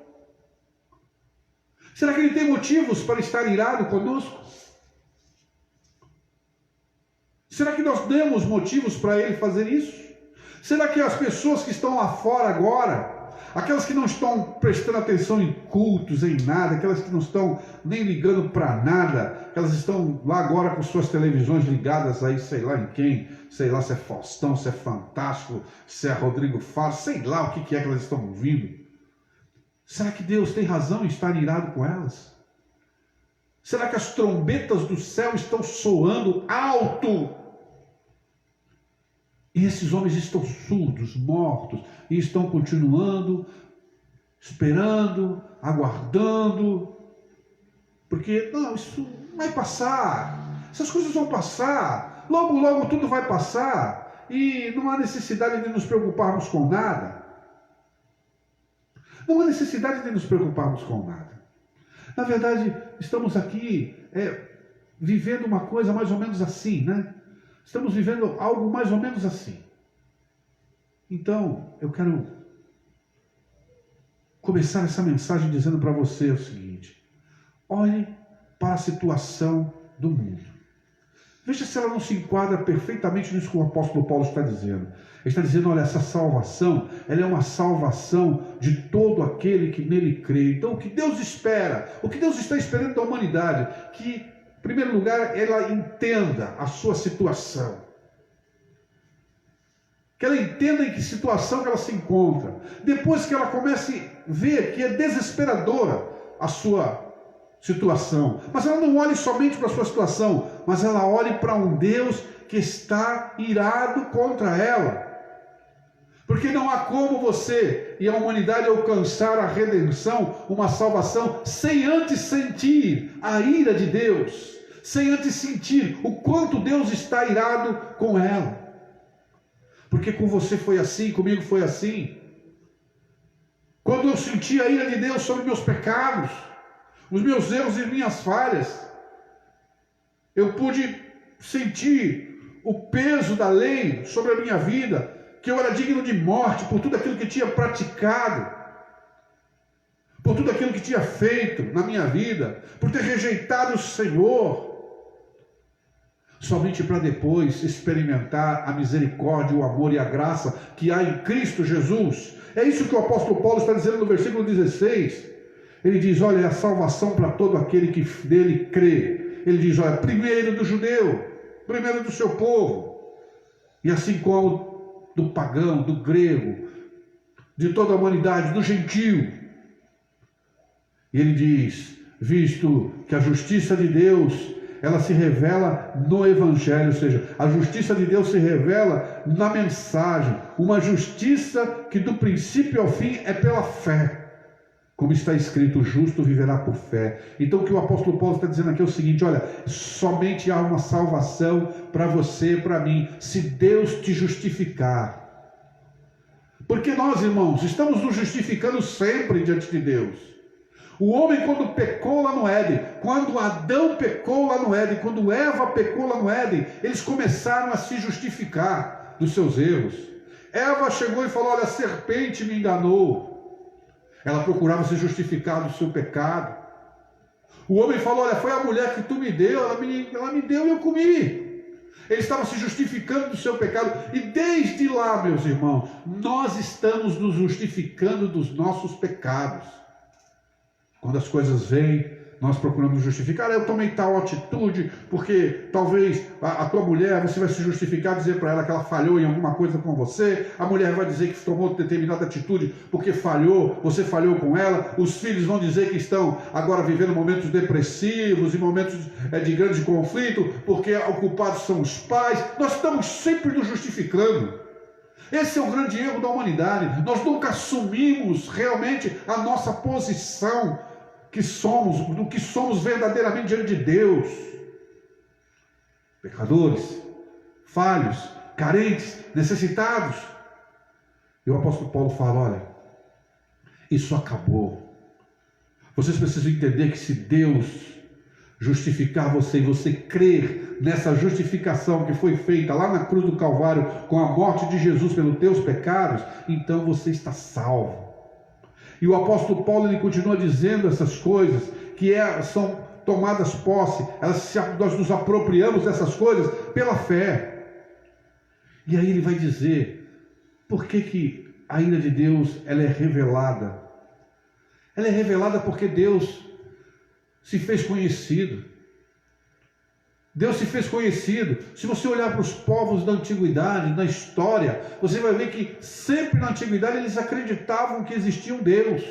Será que ele tem motivos para estar irado conosco? Será que nós demos motivos para ele fazer isso? Será que as pessoas que estão lá fora agora, aquelas que não estão prestando atenção em cultos, em nada, aquelas que não estão nem ligando para nada, elas estão lá agora com suas televisões ligadas aí, sei lá em quem, sei lá se é Faustão, se é Fantástico, se é Rodrigo Faro, sei lá o que é que elas estão ouvindo. Será que Deus tem razão em estar irado com elas? Será que as trombetas do céu estão soando alto? E esses homens estão surdos, mortos, e estão continuando, esperando, aguardando, porque, não, isso vai passar, essas coisas vão passar, logo, logo tudo vai passar, e não há necessidade de nos preocuparmos com nada. Não há necessidade de nos preocuparmos com nada. Na verdade, estamos aqui vivendo uma coisa mais ou menos assim, né? Estamos vivendo algo mais ou menos assim. Então, eu quero começar essa mensagem dizendo para você o seguinte: olhe para a situação do mundo. Veja se ela não se enquadra perfeitamente nisso que o apóstolo Paulo está dizendo. Ele está dizendo: olha, essa salvação, ela é uma salvação de todo aquele que nele crê. Então, o que Deus espera, o que Deus está esperando da humanidade, que, em primeiro lugar, ela entenda a sua situação. Que ela entenda em que situação que ela se encontra. Depois que ela comece a ver que é desesperadora a sua situação. Mas ela não olhe somente para a sua situação, mas ela olhe para um Deus que está irado contra ela. Porque não há como você e a humanidade alcançar a redenção, uma salvação, sem antes sentir a ira de Deus, sem antes sentir o quanto Deus está irado com ela. Porque com você foi assim, comigo foi assim. Quando eu senti a ira de Deus sobre meus pecados, os meus erros e minhas falhas, eu pude sentir o peso da lei sobre a minha vida, que eu era digno de morte por tudo aquilo que tinha praticado, por tudo aquilo que tinha feito na minha vida, por ter rejeitado o Senhor, somente para depois experimentar a misericórdia, o amor e a graça que há em Cristo Jesus. É isso que o apóstolo Paulo está dizendo no versículo 16. Ele diz: olha, é a salvação para todo aquele que dele crê. Ele diz: olha, primeiro do judeu, primeiro do seu povo. E assim como do pagão, do grego, de toda a humanidade, do gentio. E ele diz, visto que a justiça de Deus, ela se revela no Evangelho, ou seja, a justiça de Deus se revela na mensagem, uma justiça que do princípio ao fim é pela fé. Como está escrito, o justo viverá por fé. Então o que o apóstolo Paulo está dizendo aqui é o seguinte, olha, somente há uma salvação para você e para mim, se Deus te justificar. Porque nós, irmãos, estamos nos justificando sempre diante de Deus. O homem, quando pecou lá no Éden, quando Adão pecou lá no Éden, quando Eva pecou lá no Éden, eles começaram a se justificar dos seus erros. Eva chegou e falou, olha, a serpente me enganou. Ela procurava se justificar do seu pecado. O homem falou, olha, foi a mulher que tu me deu, ela me deu e eu comi. Ele estava se justificando do seu pecado. E desde lá, meus irmãos, nós estamos nos justificando dos nossos pecados. Quando as coisas vêm, nós procuramos justificar. Eu tomei tal atitude, porque talvez a tua mulher, você vai se justificar, dizer para ela que ela falhou em alguma coisa com você. A mulher vai dizer que tomou determinada atitude porque falhou, você falhou com ela. Os filhos vão dizer que estão agora vivendo momentos depressivos e momentos de grande conflito, porque o culpado são os pais. Nós estamos sempre nos justificando. Esse é o grande erro da humanidade. Nós nunca assumimos realmente a nossa posição do que somos verdadeiramente diante de Deus. Pecadores, falhos, carentes, necessitados. E o apóstolo Paulo fala, olha, isso acabou. Vocês precisam entender que se Deus justificar você e você crer nessa justificação que foi feita lá na cruz do Calvário com a morte de Jesus pelos teus pecados, então você está salvo. E o apóstolo Paulo, ele continua dizendo essas coisas, que são tomadas posse, nós nos apropriamos dessas coisas pela fé. E aí ele vai dizer, por que a ira de Deus ela é revelada? Ela é revelada porque Deus se fez conhecido. Deus se fez conhecido. Se você olhar para os povos da antiguidade, na história, você vai ver que sempre na antiguidade eles acreditavam que existia um Deus.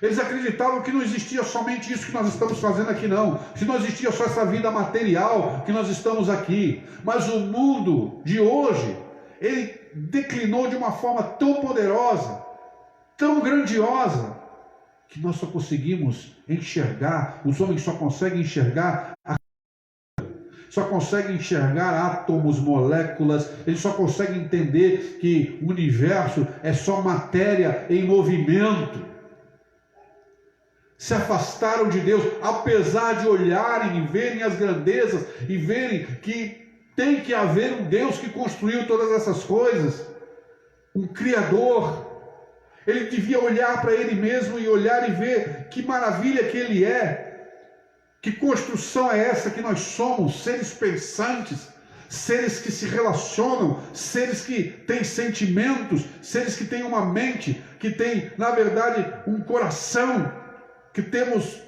Eles acreditavam que não existia somente isso que nós estamos fazendo aqui, não. Que não existia só essa vida material que nós estamos aqui. Mas o mundo de hoje, ele declinou de uma forma tão poderosa, tão grandiosa, que nós só conseguimos enxergar, os homens só conseguem enxergar só conseguem enxergar átomos, moléculas, eles só conseguem entender que o universo é só matéria em movimento. Se afastaram de Deus, apesar de olharem e verem as grandezas e verem que tem que haver um Deus que construiu todas essas coisas, um Criador. Ele devia olhar para ele mesmo e olhar e ver que maravilha que ele é. Que construção é essa que nós somos? Seres pensantes, seres que se relacionam, seres que têm sentimentos, seres que têm uma mente, que têm, na verdade, um coração, que temos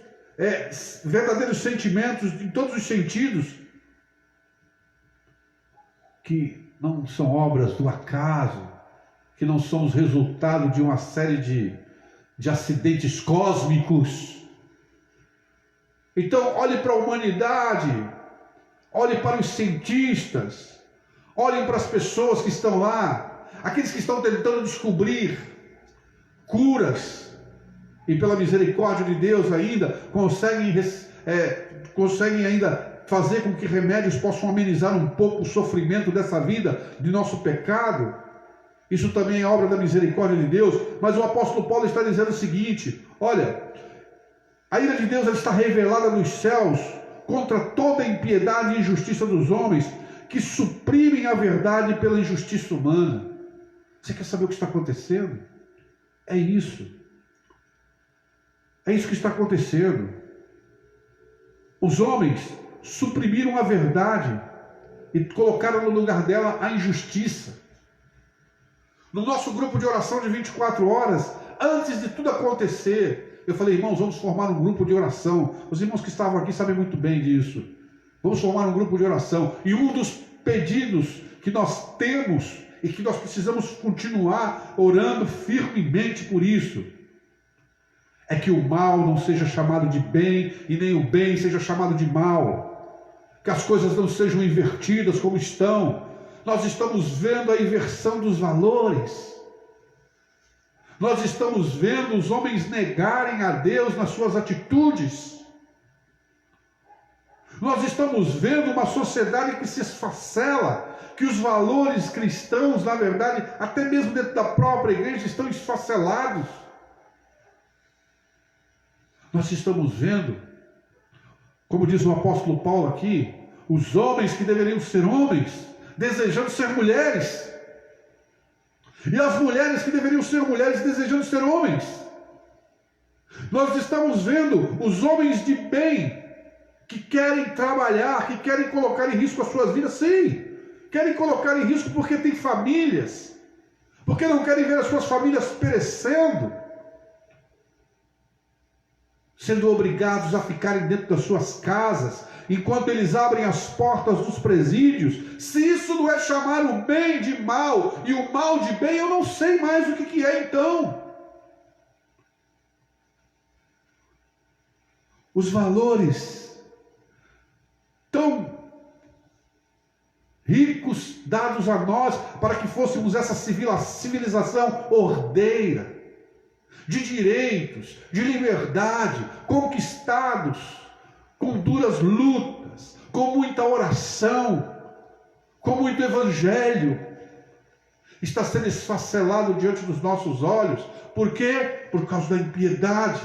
verdadeiros sentimentos em todos os sentidos, que não são obras do acaso, que não são os resultados de uma série de acidentes cósmicos. Então, olhe para a humanidade, olhe para os cientistas, olhem para as pessoas que estão lá, aqueles que estão tentando descobrir curas, e pela misericórdia de Deus ainda, conseguem ainda fazer com que remédios possam amenizar um pouco o sofrimento dessa vida, de nosso pecado. Isso também é obra da misericórdia de Deus. Mas o apóstolo Paulo está dizendo o seguinte, olha, a ira de Deus ela está revelada nos céus contra toda a impiedade e injustiça dos homens que suprimem a verdade pela injustiça humana. Você quer saber o que está acontecendo? É isso. É isso que está acontecendo. Os homens suprimiram a verdade e colocaram no lugar dela a injustiça. No nosso grupo de oração de 24 horas, antes de tudo acontecer, eu falei, irmãos, vamos formar um grupo de oração. Os irmãos que estavam aqui sabem muito bem disso. Vamos formar um grupo de oração. E um dos pedidos que nós temos e que nós precisamos continuar orando firmemente por isso, é que o mal não seja chamado de bem e nem o bem seja chamado de mal, que as coisas não sejam invertidas como estão. Nós estamos vendo a inversão dos valores, nós estamos vendo os homens negarem a Deus nas suas atitudes, nós estamos vendo uma sociedade que se esfacela, que os valores cristãos, na verdade, até mesmo dentro da própria igreja, estão esfacelados. Nós estamos vendo, como diz o apóstolo Paulo aqui, os homens que deveriam ser homens, desejando ser mulheres, e as mulheres que deveriam ser mulheres, desejando ser homens. Nós estamos vendo os homens de bem, que querem trabalhar, que querem colocar em risco as suas vidas, sim, querem colocar em risco porque têm famílias, porque não querem ver as suas famílias perecendo, sendo obrigados a ficarem dentro das suas casas, enquanto eles abrem as portas dos presídios. Se isso não é chamar o bem de mal e o mal de bem, eu não sei mais o que é então. Os valores tão ricos dados a nós para que fôssemos essa civilização ordeira, de direitos, de liberdade, conquistados com duras lutas, com muita oração, com muito evangelho, está sendo esfacelado diante dos nossos olhos. Por quê? Por causa da impiedade.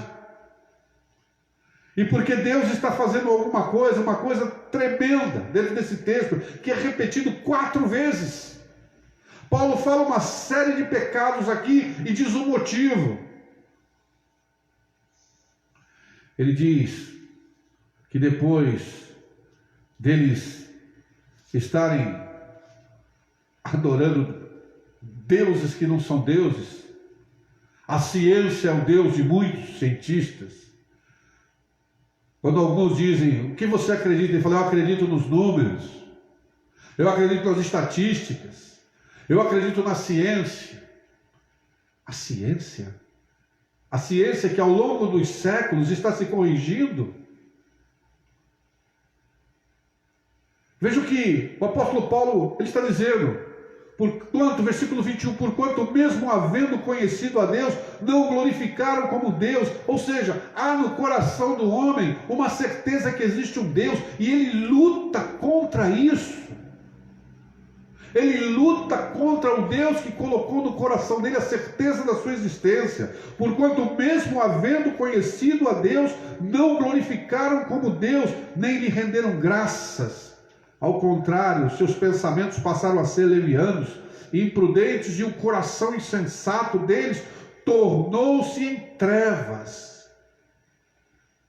E porque Deus está fazendo alguma coisa, uma coisa tremenda dentro desse texto, que é repetido 4 vezes. Paulo fala uma série de pecados aqui e diz o motivo. Ele diz que depois deles estarem adorando deuses que não são deuses, a ciência é o Deus de muitos cientistas. Quando alguns dizem, o que você acredita? Ele fala, eu acredito nos números, eu acredito nas estatísticas, eu acredito na ciência. A ciência? A ciência que ao longo dos séculos está se corrigindo. Veja o que o apóstolo Paulo ele está dizendo. Porquanto, versículo 21, porquanto mesmo havendo conhecido a Deus, não o glorificaram como Deus. Ou seja, há no coração do homem uma certeza que existe um Deus, e ele luta contra isso. Ele luta contra o Deus que colocou no coração dele a certeza da sua existência. Porquanto mesmo havendo conhecido a Deus, não o glorificaram como Deus, nem lhe renderam graças. Ao contrário, seus pensamentos passaram a ser levianos, imprudentes, e o coração insensato deles tornou-se em trevas.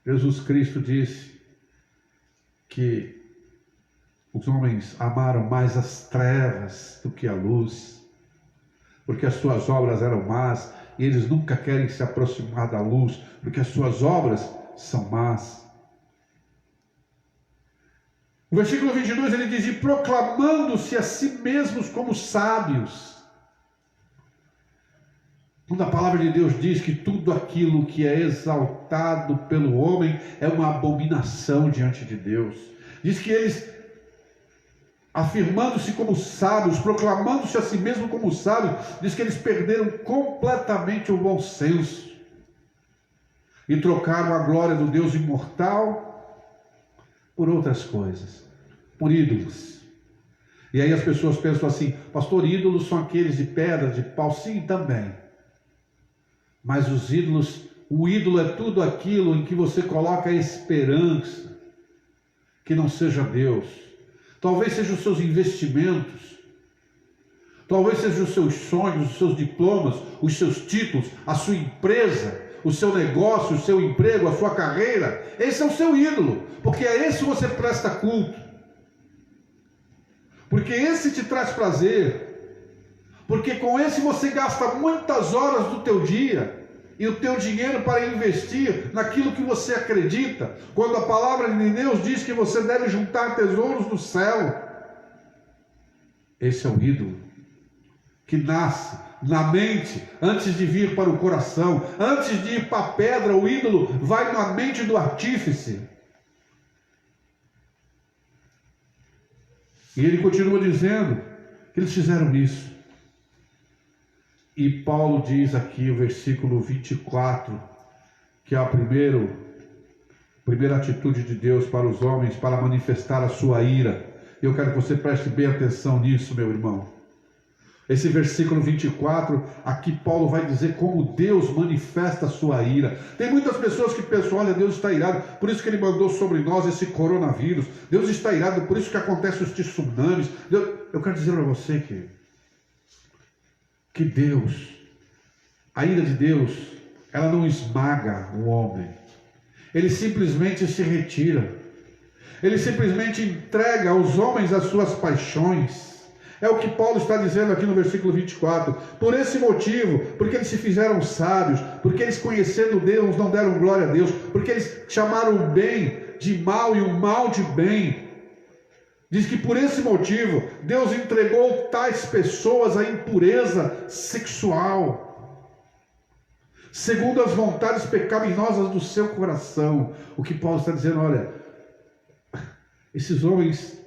Jesus Cristo disse que os homens amaram mais as trevas do que a luz, porque as suas obras eram más, e eles nunca querem se aproximar da luz, porque as suas obras são más. O versículo 22 ele diz, e proclamando-se a si mesmos como sábios. Quando a palavra de Deus diz que tudo aquilo que é exaltado pelo homem é uma abominação diante de Deus. Diz que eles, afirmando-se como sábios, proclamando-se a si mesmos como sábios, diz que eles perderam completamente o bom senso e trocaram a glória do Deus imortal por outras coisas, por ídolos. E aí as pessoas pensam assim, pastor, ídolos são aqueles de pedra, de pau. Sim, também. Mas os ídolos, o ídolo é tudo aquilo em que você coloca a esperança, que não seja Deus. Talvez sejam os seus investimentos, talvez sejam os seus sonhos, os seus diplomas, os seus títulos, a sua empresa, o seu negócio, o seu emprego, a sua carreira. Esse é o seu ídolo, porque a esse você presta culto, porque esse te traz prazer, porque com esse você gasta muitas horas do teu dia e o teu dinheiro para investir naquilo que você acredita, quando a palavra de Deus diz que você deve juntar tesouros no céu. Esse é um ídolo que nasce na mente antes de vir para o coração. Antes de ir para a pedra, o ídolo vai na mente do artífice. E ele continua dizendo que eles fizeram isso. E Paulo diz aqui, o versículo 24, que é a primeira atitude de Deus para os homens, para manifestar a sua ira. Eu quero que você preste bem atenção nisso, meu irmão. Esse versículo 24, aqui Paulo vai dizer como Deus manifesta a sua ira. Tem muitas pessoas que pensam, olha, Deus está irado, por isso que Ele mandou sobre nós esse coronavírus. Deus está irado, por isso que acontecem os tsunamis. Eu quero dizer para você que Deus, a ira de Deus, ela não esmaga o homem. Ele simplesmente se retira. Ele simplesmente entrega aos homens as suas paixões. É o que Paulo está dizendo aqui no versículo 24. Por esse motivo, porque eles se fizeram sábios, porque eles conhecendo Deus não deram glória a Deus, porque eles chamaram o bem de mal e o mal de bem. Diz que por esse motivo, Deus entregou tais pessoas à impureza sexual, segundo as vontades pecaminosas do seu coração. O que Paulo está dizendo, olha, esses homens...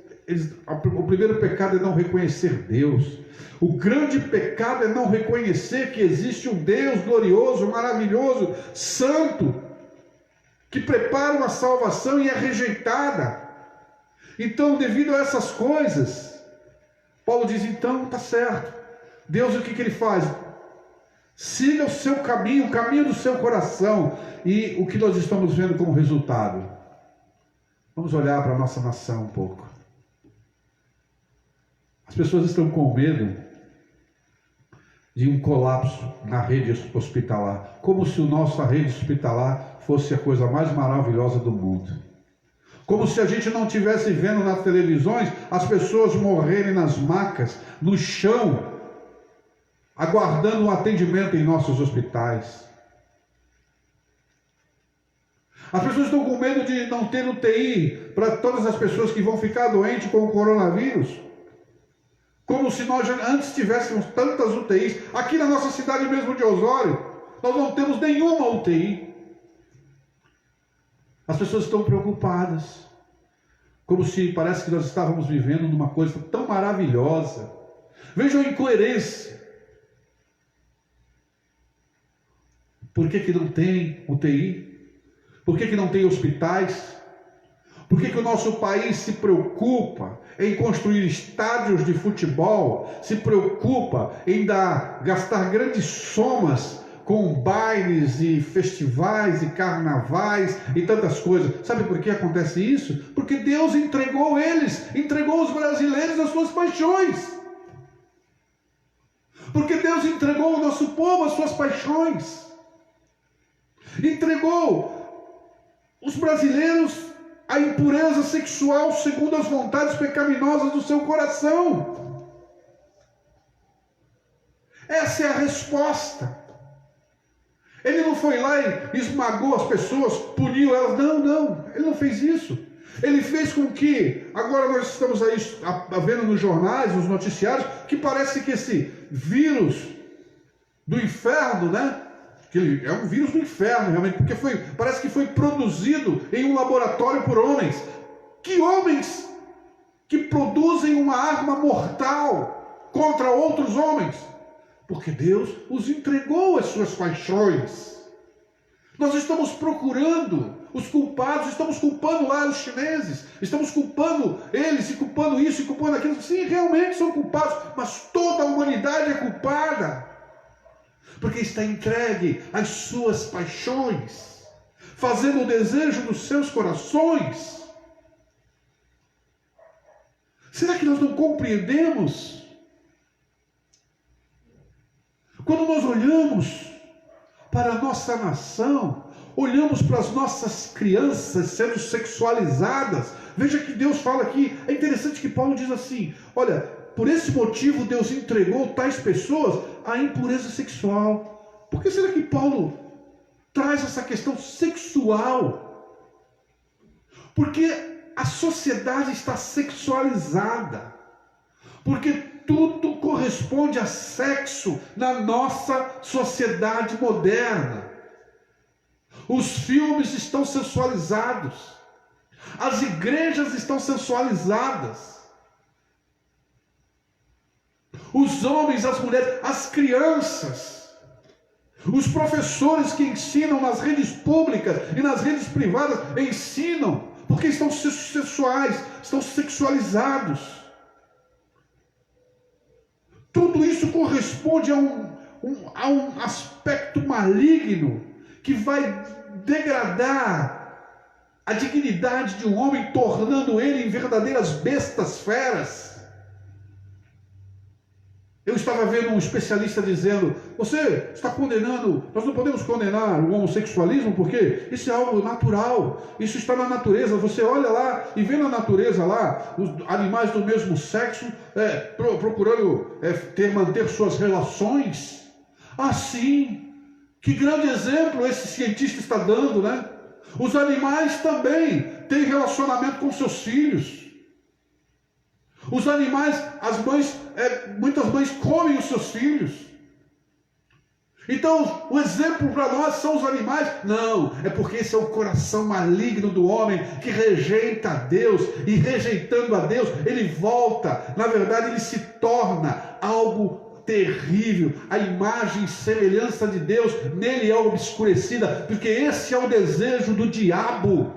o primeiro pecado é não reconhecer Deus. O grande pecado é não reconhecer que existe um Deus glorioso, maravilhoso, santo, que prepara uma salvação e é rejeitada. Então, devido a essas coisas, Paulo diz, então está certo. Deus, o que ele faz? Siga o seu caminho, o caminho do seu coração. E o que nós estamos vendo como resultado? Vamos olhar para a nossa nação um pouco. As pessoas estão com medo de um colapso na rede hospitalar, como se a nossa rede hospitalar fosse a coisa mais maravilhosa do mundo. Como se a gente não estivesse vendo nas televisões as pessoas morrerem nas macas, no chão, aguardando um atendimento em nossos hospitais. As pessoas estão com medo de não ter UTI para todas as pessoas que vão ficar doentes com o coronavírus. Como se nós antes tivéssemos tantas UTIs. Aqui na nossa cidade mesmo de Osório, nós não temos nenhuma UTI. As pessoas estão preocupadas. Como se parece que nós estávamos vivendo numa coisa tão maravilhosa. Vejam a incoerência. Por que não tem UTI? Por que não tem hospitais? Por que o nosso país se preocupa em construir estádios de futebol, se preocupa em gastar grandes somas com bailes e festivais e carnavais e tantas coisas? Sabe por que acontece isso? Porque Deus entregou os brasileiros às suas paixões. Porque Deus entregou o nosso povo às suas paixões. Entregou os brasileiros à impureza sexual segundo as vontades pecaminosas do seu coração. Essa é a resposta. Ele não foi lá e esmagou as pessoas, puniu elas. Não, ele não fez isso. Ele fez com que, agora nós estamos aí vendo nos jornais, nos noticiários, que parece que esse vírus do inferno, né? Que ele é um vírus do inferno, realmente, porque parece que foi produzido em um laboratório por homens. Que homens que produzem uma arma mortal contra outros homens? Porque Deus os entregou às suas paixões. Nós estamos procurando os culpados, estamos culpando lá os chineses, estamos culpando eles, e culpando isso, e culpando aquilo. Sim, realmente são culpados, mas toda a humanidade é culpada. Porque está entregue às suas paixões, fazendo o desejo dos seus corações. Será que nós não compreendemos? Quando nós olhamos para a nossa nação, olhamos para as nossas crianças sendo sexualizadas, veja que Deus fala aqui, é interessante que Paulo diz assim, olha, por esse motivo Deus entregou tais pessoas à impureza sexual. Por que será que Paulo traz essa questão sexual? Porque a sociedade está sexualizada. Porque tudo corresponde a sexo na nossa sociedade moderna. Os filmes estão sensualizados, as igrejas estão sensualizadas, os homens, as mulheres, as crianças, os professores que ensinam nas redes públicas e nas redes privadas ensinam, porque estão sensuais, estão sexualizados. Tudo isso corresponde a um aspecto maligno que vai degradar a dignidade de um homem, tornando ele em verdadeiras bestas feras. Eu estava vendo um especialista dizendo: você está condenando, nós não podemos condenar o homossexualismo porque isso é algo natural, isso está na natureza. Você olha lá e vê na natureza lá os animais do mesmo sexo procurando manter suas relações. Assim, que grande exemplo esse cientista está dando, né? Os animais também têm relacionamento com seus filhos. Os animais, as mães, muitas mães comem os seus filhos. Então, o exemplo para nós são os animais? Não, é porque esse é o coração maligno do homem que rejeita a Deus, e rejeitando a Deus, ele volta, na verdade ele se torna algo terrível. A imagem e semelhança de Deus nele é obscurecida, porque esse é o desejo do diabo,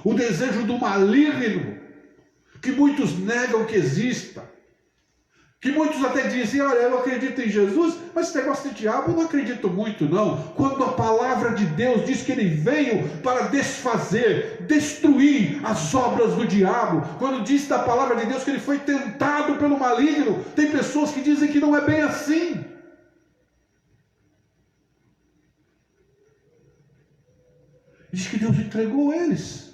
o desejo do maligno, que muitos negam que exista, que muitos até dizem: olha, eu acredito em Jesus, mas esse negócio de diabo eu não acredito muito não. Quando a palavra de Deus diz que ele veio para desfazer, destruir as obras do diabo, quando diz da palavra de Deus que ele foi tentado pelo maligno, tem pessoas que dizem que não é bem assim. Diz que Deus entregou eles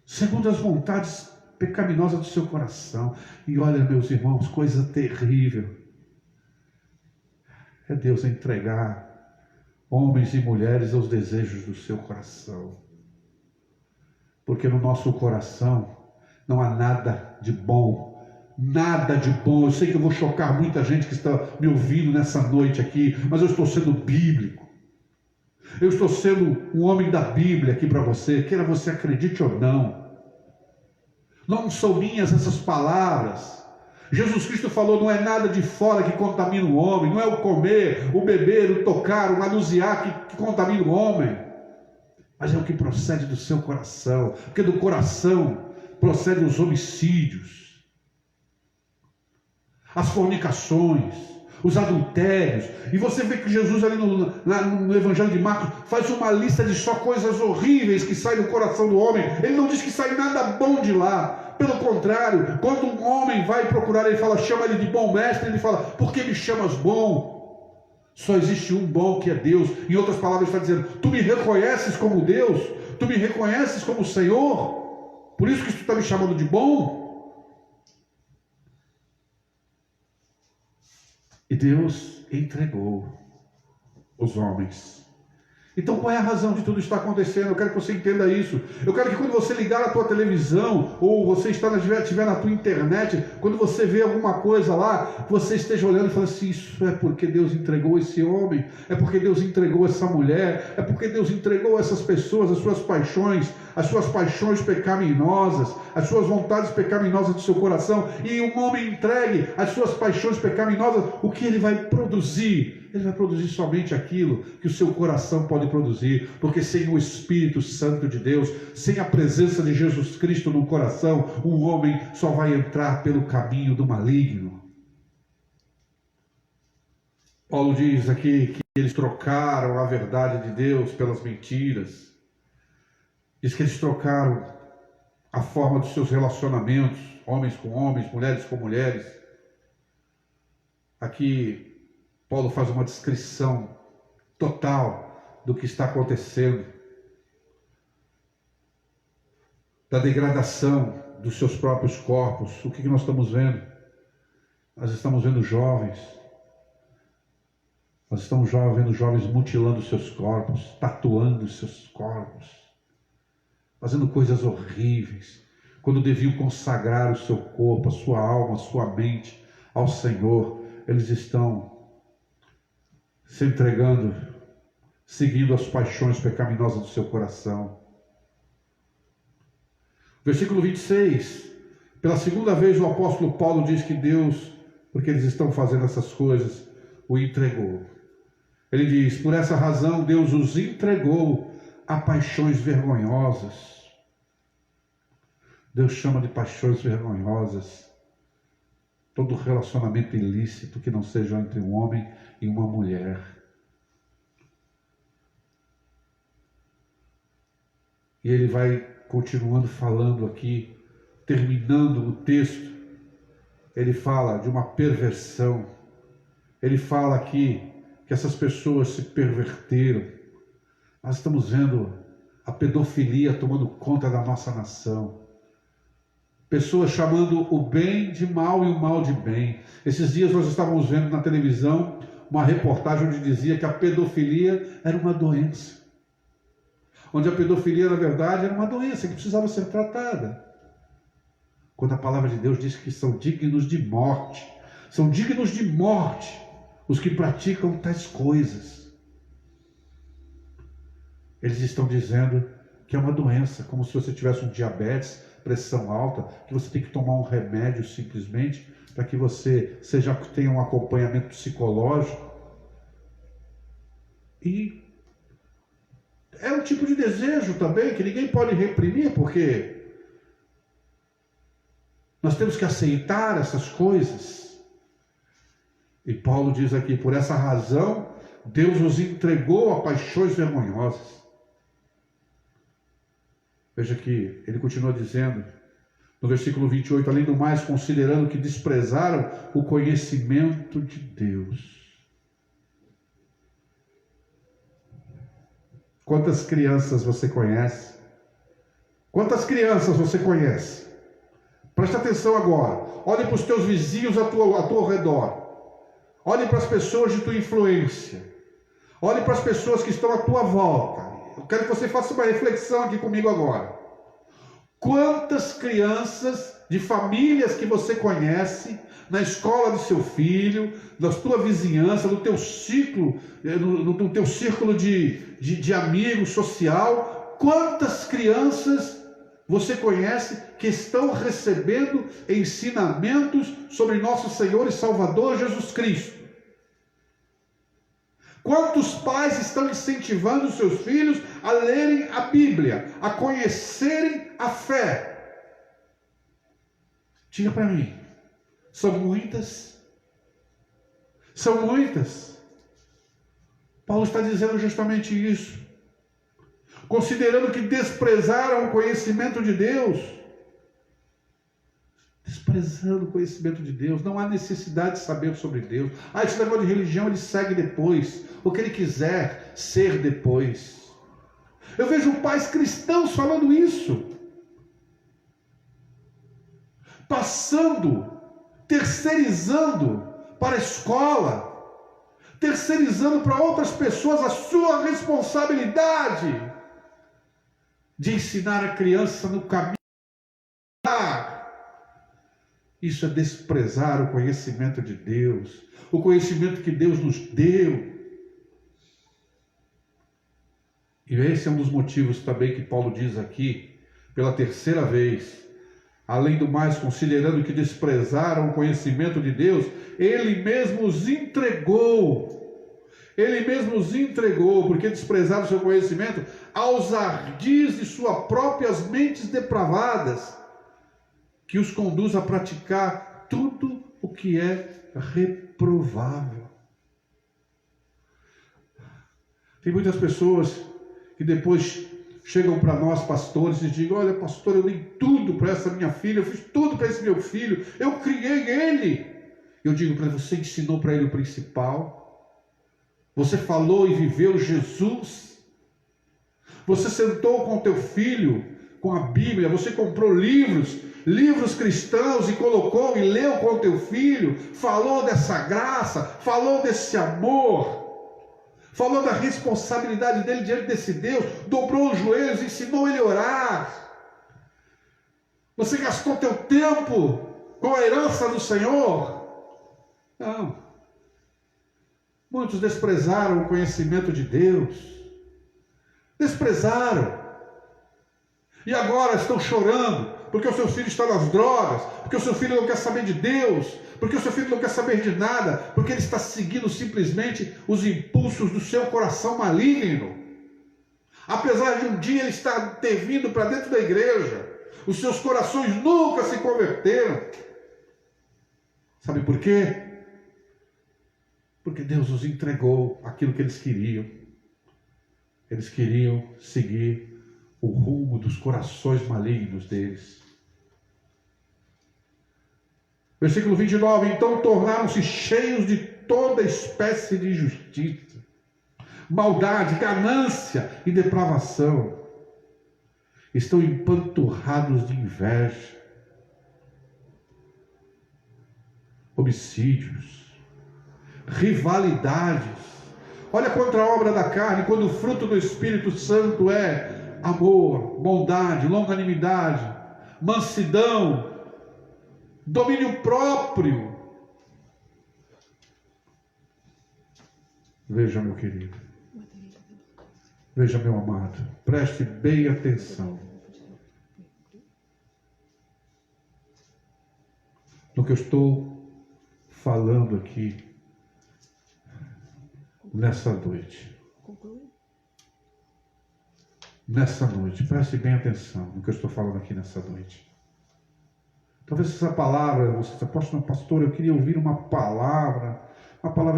segundo as vontades pecaminosas do seu coração. E olha, meus irmãos, coisa terrível é Deus entregar homens e mulheres aos desejos do seu coração, porque no nosso coração não há nada de bom, nada de bom. Eu sei que eu vou chocar muita gente que está me ouvindo nessa noite aqui, mas eu estou sendo bíblico. Eu estou sendo um homem da Bíblia aqui para você, queira você acredite ou não. Não são minhas essas palavras. Jesus Cristo falou: não é nada de fora que contamina o homem, não é o comer, o beber, o tocar, o manusear que contamina o homem, mas é o que procede do seu coração, porque do coração procedem os homicídios, as fornicações, os adultérios. E você vê que Jesus ali no Evangelho de Marcos faz uma lista de só coisas horríveis que saem do coração do homem. Ele não diz que sai nada bom de lá. Pelo contrário, quando um homem vai procurar, ele fala, chama ele de bom mestre, ele fala: por que me chamas bom? Só existe um bom, que é Deus. Em outras palavras, ele está dizendo: tu me reconheces como Deus? Tu me reconheces como Senhor? Por isso que tu está me chamando de bom? E Deus entregou os homens. Então qual é a razão de tudo isso estar acontecendo? Eu quero que você entenda isso. Eu quero que quando você ligar a tua televisão, ou você estiver na tua internet, quando você vê alguma coisa lá, você esteja olhando e falando assim: isso é porque Deus entregou esse homem, é porque Deus entregou essa mulher, é porque Deus entregou essas pessoas, as suas paixões pecaminosas, as suas vontades pecaminosas do seu coração. E um homem entregue as suas paixões pecaminosas, o que ele vai produzir? Ele vai produzir somente aquilo que o seu coração pode produzir, porque sem o Espírito Santo de Deus, sem a presença de Jesus Cristo no coração, um homem só vai entrar pelo caminho do maligno. Paulo diz aqui que eles trocaram a verdade de Deus pelas mentiras. Diz que eles trocaram a forma dos seus relacionamentos, homens com homens, mulheres com mulheres. Aqui Paulo faz uma descrição total do que está acontecendo, da degradação dos seus próprios corpos. O que nós estamos vendo? Nós estamos vendo jovens, vendo jovens mutilando seus corpos, tatuando seus corpos, fazendo coisas horríveis, quando deviam consagrar o seu corpo, a sua alma, a sua mente ao Senhor, eles estão se entregando, seguindo as paixões pecaminosas do seu coração. Versículo 26, pela segunda vez o apóstolo Paulo diz que Deus, porque eles estão fazendo essas coisas, o entregou. Ele diz, por essa razão Deus os entregou a paixões vergonhosas. Deus chama de paixões vergonhosas todo relacionamento ilícito que não seja entre um homem e uma mulher. E ele vai continuando falando aqui, terminando o texto, ele fala de uma perversão. Ele fala aqui que essas pessoas se perverteram. Nós estamos vendo a pedofilia tomando conta da nossa nação. Pessoas chamando o bem de mal e o mal de bem. Esses dias nós estávamos vendo na televisão uma reportagem onde dizia que a pedofilia era uma doença. Onde a pedofilia, na verdade, era uma doença que precisava ser tratada. Quando a palavra de Deus diz que são dignos de morte. São dignos de morte os que praticam tais coisas. Eles estão dizendo que é uma doença, como se você tivesse um diabetes, pressão alta, que você tem que tomar um remédio simplesmente para que você tenha um acompanhamento psicológico. E é um tipo de desejo também que ninguém pode reprimir, porque nós temos que aceitar essas coisas. E Paulo diz aqui, por essa razão, Deus os entregou a paixões vergonhosas. Veja que ele continua dizendo, no versículo 28, além do mais, considerando que desprezaram o conhecimento de Deus. Quantas crianças você conhece? Quantas crianças você conhece? Presta atenção agora. Olhe para os teus vizinhos a teu redor. Olhe para as pessoas de tua influência. Olhe para as pessoas que estão à tua volta. Eu quero que você faça uma reflexão aqui comigo agora. Quantas crianças de famílias que você conhece, na escola do seu filho, na tua vizinhança, no teu ciclo, no teu círculo de amigos, social, quantas crianças você conhece que estão recebendo ensinamentos sobre nosso Senhor e Salvador Jesus Cristo? Quantos pais estão incentivando os seus filhos a lerem a Bíblia, a conhecerem a fé? Diga para mim, são muitas? São muitas. Paulo está dizendo justamente isso. Considerando que desprezaram o conhecimento de Deus. Desprezando o conhecimento de Deus. Não há necessidade de saber sobre Deus. Esse negócio de religião ele segue depois. O que ele quiser ser depois. Eu vejo pais cristãos falando isso. Passando, terceirizando para a escola. Terceirizando para outras pessoas a sua responsabilidade de ensinar a criança no caminho. Isso é desprezar o conhecimento de Deus, o conhecimento que Deus nos deu. E esse é um dos motivos também que Paulo diz aqui, pela terceira vez, além do mais, considerando que desprezaram o conhecimento de Deus, Ele mesmo os entregou. Ele mesmo os entregou, porque desprezaram o seu conhecimento, aos ardis de suas próprias mentes depravadas, que os conduz a praticar tudo o que é reprovável. Tem muitas pessoas que depois chegam para nós, pastores, e dizem, olha, pastor, eu dei tudo para essa minha filha, eu fiz tudo para esse meu filho, eu criei ele. Eu digo para você, ensinou para ele o principal? Você falou e viveu Jesus? Você sentou com o teu filho, com a Bíblia, você comprou livros cristãos e colocou e leu com o teu filho, falou dessa graça, falou desse amor, falou da responsabilidade dele diante desse Deus, dobrou os joelhos, ensinou ele a orar. Você gastou teu tempo com a herança do Senhor? Não. Muitos desprezaram o conhecimento de Deus. Desprezaram. E agora estão chorando porque o seu filho está nas drogas, porque o seu filho não quer saber de Deus, porque o seu filho não quer saber de nada, porque ele está seguindo simplesmente os impulsos do seu coração maligno. Apesar de um dia ele ter vindo para dentro da igreja, os seus corações nunca se converteram. Sabe por quê? Porque Deus os entregou aquilo que eles queriam. Eles queriam seguir o rumo dos corações malignos deles. Versículo 29. Então tornaram-se cheios de toda espécie de injustiça, maldade, ganância e depravação. Estão empanturrados de inveja, homicídios, rivalidades. Olha contra a obra da carne, quando o fruto do Espírito Santo é amor, bondade, longanimidade, mansidão, domínio próprio. Veja, meu querido, veja, meu amado, preste bem atenção no que eu estou falando aqui nessa noite. Nessa noite, preste bem atenção no que eu estou falando aqui nessa noite. Talvez essa palavra, você possa, pastor, eu queria ouvir uma palavra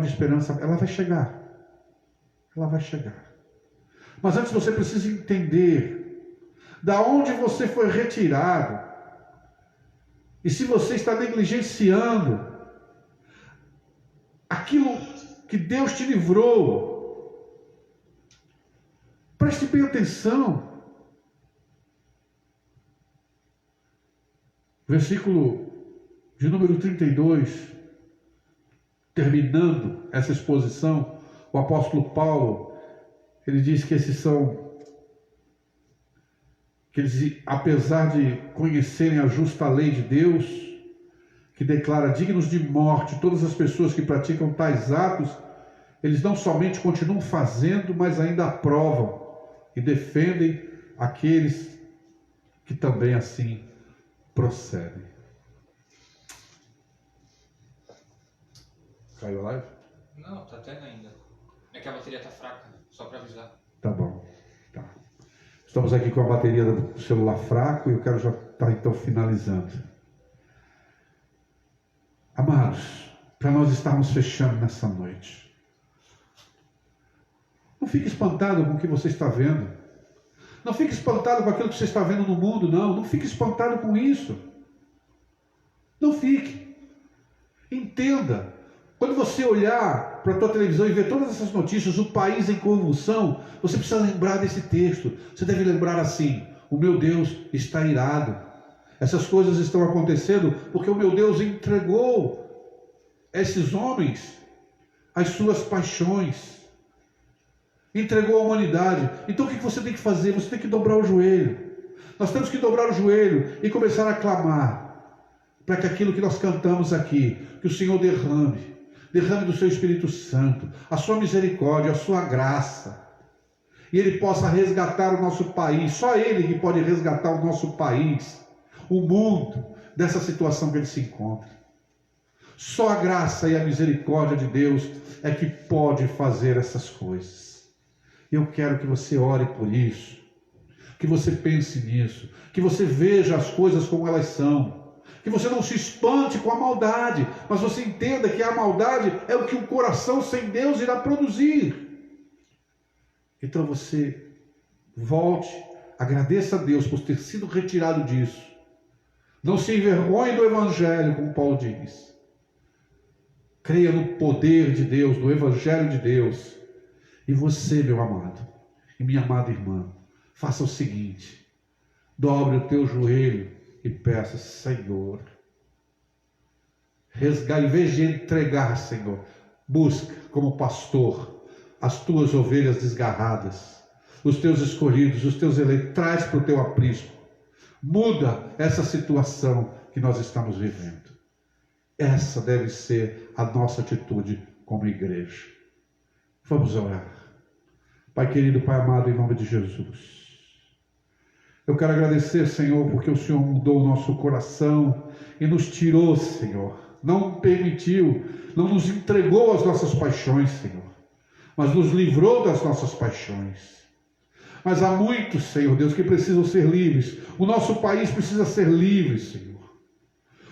de esperança. Ela vai chegar. Ela vai chegar. Mas antes você precisa entender da onde você foi retirado. E se você está negligenciando aquilo que Deus te livrou. Preste bem atenção. Versículo de número 32, terminando essa exposição, o apóstolo Paulo, ele diz que eles, apesar de conhecerem a justa lei de Deus, que declara dignos de morte todas as pessoas que praticam tais atos, eles não somente continuam fazendo, mas ainda aprovam e defendem aqueles que também assim procedem. Caiu a live? Não, tá tendo ainda. É que a bateria tá fraca, só para avisar. Tá bom. Tá. Estamos aqui com a bateria do celular fraco e eu quero já estar então finalizando. Amados, para nós estarmos fechando nessa noite, não fique espantado com o que você está vendo. Não fique espantado com aquilo que você está vendo no mundo, não. Não fique espantado com isso. Não fique. Entenda. Quando você olhar para a tua televisão e ver todas essas notícias, o país em convulsão, você precisa lembrar desse texto. Você deve lembrar assim: o meu Deus está irado. Essas coisas estão acontecendo porque o meu Deus entregou esses homens às suas paixões. Entregou a humanidade. Então o que você tem que fazer? Você tem que dobrar o joelho. Nós temos que dobrar o joelho e começar a clamar para que aquilo que nós cantamos aqui, que o Senhor derrame do seu Espírito Santo, a sua misericórdia, a sua graça, e Ele possa resgatar o nosso país. Só Ele que pode resgatar o nosso país, o mundo, dessa situação que ele se encontra. Só a graça e a misericórdia de Deus é que pode fazer essas coisas. Eu quero que você ore por isso, que você pense nisso, que você veja as coisas como elas são, que você não se espante com a maldade, mas você entenda que a maldade é o que o coração sem Deus irá produzir. Então você volte, agradeça a Deus por ter sido retirado disso. Não se envergonhe do Evangelho, como Paulo diz. Creia no poder de Deus, no Evangelho de Deus. E você, meu amado e minha amada irmã, faça o seguinte: dobre o teu joelho e peça: Senhor, resgate, em vez de entregar, Senhor, busca como pastor as tuas ovelhas desgarradas, os teus escolhidos, os teus eleitos, traz para o teu aprisco, Muda essa situação que nós estamos vivendo. Essa deve ser a nossa atitude como igreja. Vamos orar. Pai querido, Pai amado, em nome de Jesus. Eu quero agradecer, Senhor, porque o Senhor mudou o nosso coração e nos tirou, Senhor. Não permitiu, não nos entregou às nossas paixões, Senhor, mas nos livrou das nossas paixões. Mas há muitos, Senhor Deus, que precisam ser livres. O nosso país precisa ser livre, Senhor.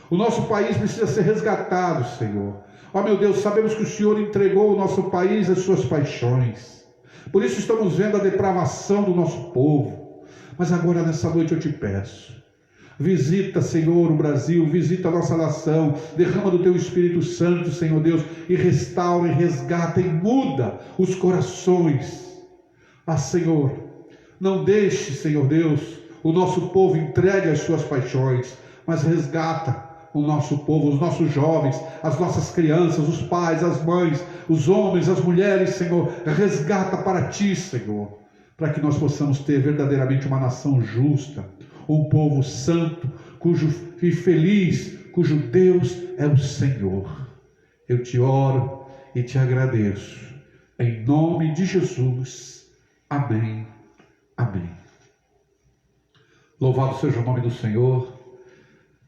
O nosso país precisa ser resgatado, Senhor. Ó meu Deus, sabemos que o Senhor entregou o nosso país às suas paixões. Por isso estamos vendo a depravação do nosso povo. Mas agora nessa noite eu te peço, visita, Senhor, o Brasil, visita a nossa nação, derrama do teu Espírito Santo, Senhor Deus, e restaura, e resgata, e muda os corações. Ah, Senhor, não deixe, Senhor Deus, o nosso povo entregue às suas paixões, mas resgata o nosso povo, os nossos jovens, as nossas crianças, os pais, as mães, os homens, as mulheres, Senhor, resgata para ti, Senhor, para que nós possamos ter verdadeiramente uma nação justa, um povo santo, e feliz, cujo Deus é o Senhor. Eu te oro e te agradeço, em nome de Jesus. Amém. Amém. Louvado seja o nome do Senhor.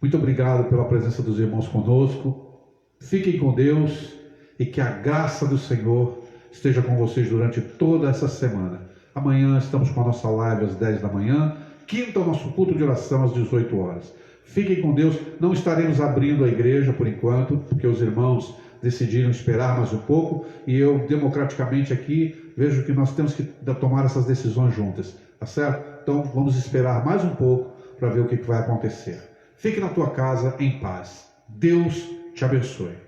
Muito obrigado pela presença dos irmãos conosco. Fiquem com Deus e que a graça do Senhor esteja com vocês durante toda essa semana. Amanhã estamos com a nossa live às 10 da manhã. Quinta, o nosso culto de oração às 18 horas. Fiquem com Deus. Não estaremos abrindo a igreja por enquanto, porque os irmãos decidiram esperar mais um pouco. E eu, democraticamente aqui, vejo que nós temos que tomar essas decisões juntas. Tá certo? Então, vamos esperar mais um pouco para ver o que vai acontecer. Fique na tua casa em paz. Deus te abençoe.